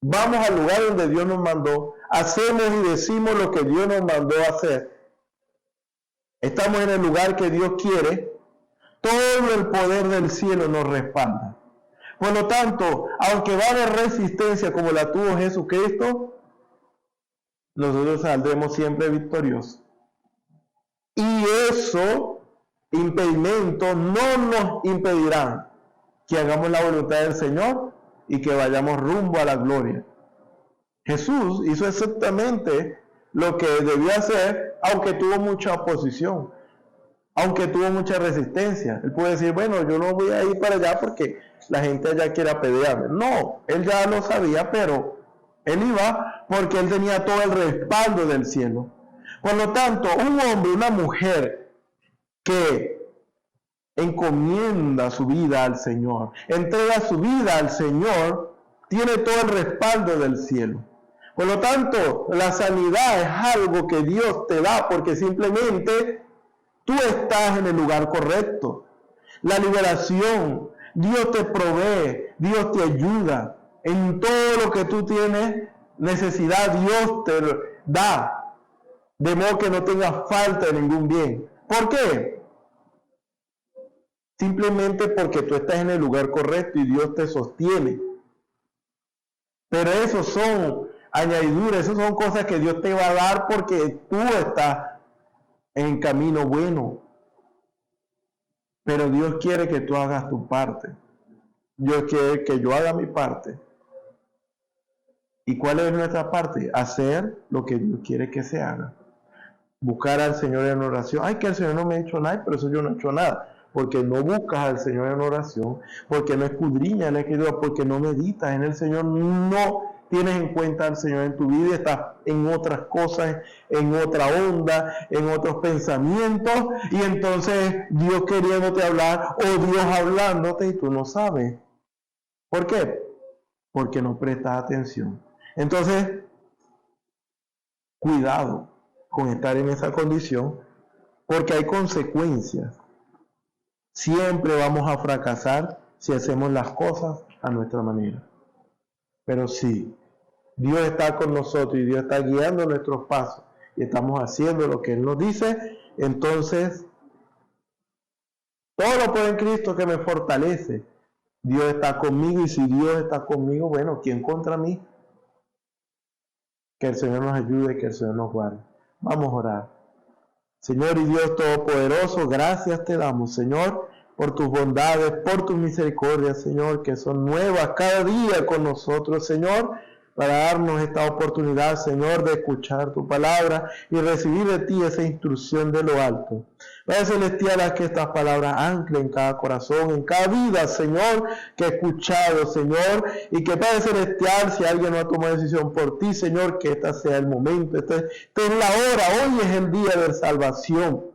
vamos al lugar donde Dios nos mandó, hacemos y decimos lo que Dios nos mandó a hacer. Estamos en el lugar que Dios quiere, todo el poder del cielo nos respalda. Por lo tanto, aunque va a haber resistencia como la tuvo Jesucristo, nosotros saldremos siempre victoriosos. Y eso, impedimentos, no nos impedirán que hagamos la voluntad del Señor y que vayamos rumbo a la gloria. Jesús hizo exactamente lo que debía hacer, aunque tuvo mucha oposición, aunque tuvo mucha resistencia. Él puede decir, bueno, yo no voy a ir para allá porque la gente allá quiere apedrearme. No, él ya lo sabía, pero él iba porque él tenía todo el respaldo del cielo. Por lo tanto, un hombre, una mujer que encomienda su vida al Señor, entrega su vida al Señor, tiene todo el respaldo del cielo. Por lo tanto, la sanidad es algo que Dios te da porque simplemente tú estás en el lugar correcto. La liberación, Dios te provee, Dios te ayuda. En todo lo que tú tienes necesidad, Dios te da, de modo que no tengas falta de ningún bien. ¿Por qué? Simplemente porque tú estás en el lugar correcto y Dios te sostiene. Pero eso son añadiduras, eso son cosas que Dios te va a dar porque tú estás en camino bueno. Pero Dios quiere que tú hagas tu parte. Dios quiere que yo haga mi parte. ¿Y cuál es nuestra parte? Hacer lo que Dios quiere que se haga. Buscar al Señor en oración. Ay, que el Señor no me ha hecho nada, pero eso yo no he hecho nada. Porque no buscas al Señor en oración, porque no escudriñas la Escritura, porque no meditas en el Señor, no tienes en cuenta al Señor en tu vida, estás en otras cosas, en otra onda, en otros pensamientos, y entonces Dios queriéndote hablar, o Dios hablándote, y tú no sabes. ¿Por qué? Porque no prestas atención. Entonces, cuidado con estar en esa condición, porque hay consecuencias. Siempre vamos a fracasar si hacemos las cosas a nuestra manera. Pero si Dios está con nosotros y Dios está guiando nuestros pasos y estamos haciendo lo que Él nos dice, entonces todo lo puedo en Cristo que me fortalece. Dios está conmigo y si Dios está conmigo, bueno, ¿quién contra mí? Que el Señor nos ayude, que el Señor nos guarde. Vamos a orar. Señor y Dios Todopoderoso, gracias te damos, Señor, por tus bondades, por tus misericordias, Señor, que son nuevas cada día con nosotros, Señor, para darnos esta oportunidad, Señor, de escuchar tu palabra y recibir de ti esa instrucción de lo alto. Padre Celestial, haz que estas palabras anclen en cada corazón, en cada vida, Señor, que he escuchado, Señor, y que Padre Celestial, si alguien no ha tomado decisión por ti, Señor, que este sea el momento, esta es la hora, hoy es el día de salvación.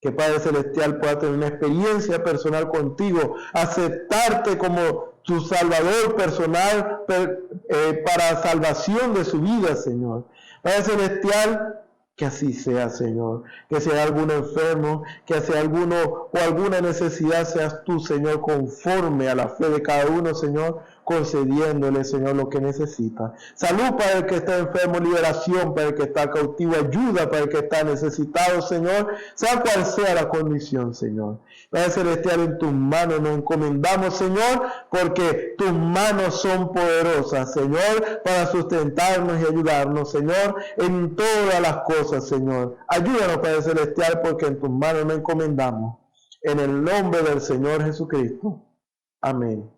Que Padre Celestial pueda tener una experiencia personal contigo, aceptarte como su Salvador personal para salvación de su vida, Señor. Padre Celestial, que así sea, Señor. Que sea alguno enfermo, que sea alguno o alguna necesidad, seas tú, Señor, conforme a la fe de cada uno, Señor, concediéndole, Señor, lo que necesita. Salud para el que está enfermo, liberación para el que está cautivo, ayuda para el que está necesitado, Señor, sea cual sea la condición, Señor. Padre Celestial, en tus manos nos encomendamos, Señor, porque tus manos son poderosas, Señor, para sustentarnos y ayudarnos, Señor, en todas las cosas, Señor. Ayúdanos, Padre Celestial, porque en tus manos nos encomendamos. En el nombre del Señor Jesucristo. Amén.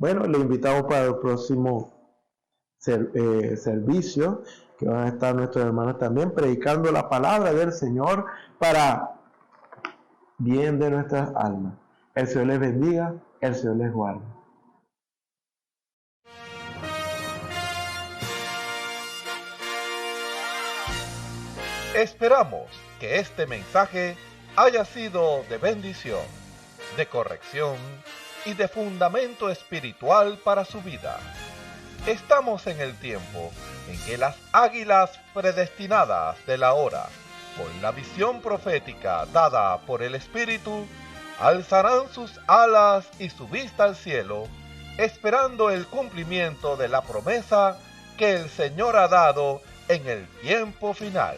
Bueno, le invitamos para el próximo servicio, que van a estar nuestros hermanos también predicando la palabra del Señor para bien de nuestras almas. El Señor les bendiga, el Señor les guarde. Esperamos que este mensaje haya sido de bendición, de corrección y de fundamento espiritual para su vida. Estamos en el tiempo en que las águilas predestinadas de la hora, con la visión profética dada por el Espíritu, alzarán sus alas y su vista al cielo, esperando el cumplimiento de la promesa que el Señor ha dado en el tiempo final.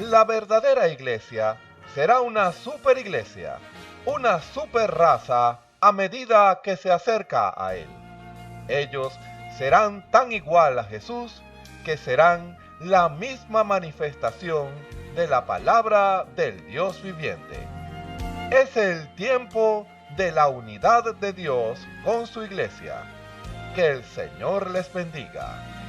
La verdadera iglesia será una superiglesia, una superraza a medida que se acerca a Él. Ellos serán tan igual a Jesús que serán la misma manifestación de la palabra del Dios viviente. Es el tiempo de la unidad de Dios con su iglesia. Que el Señor les bendiga.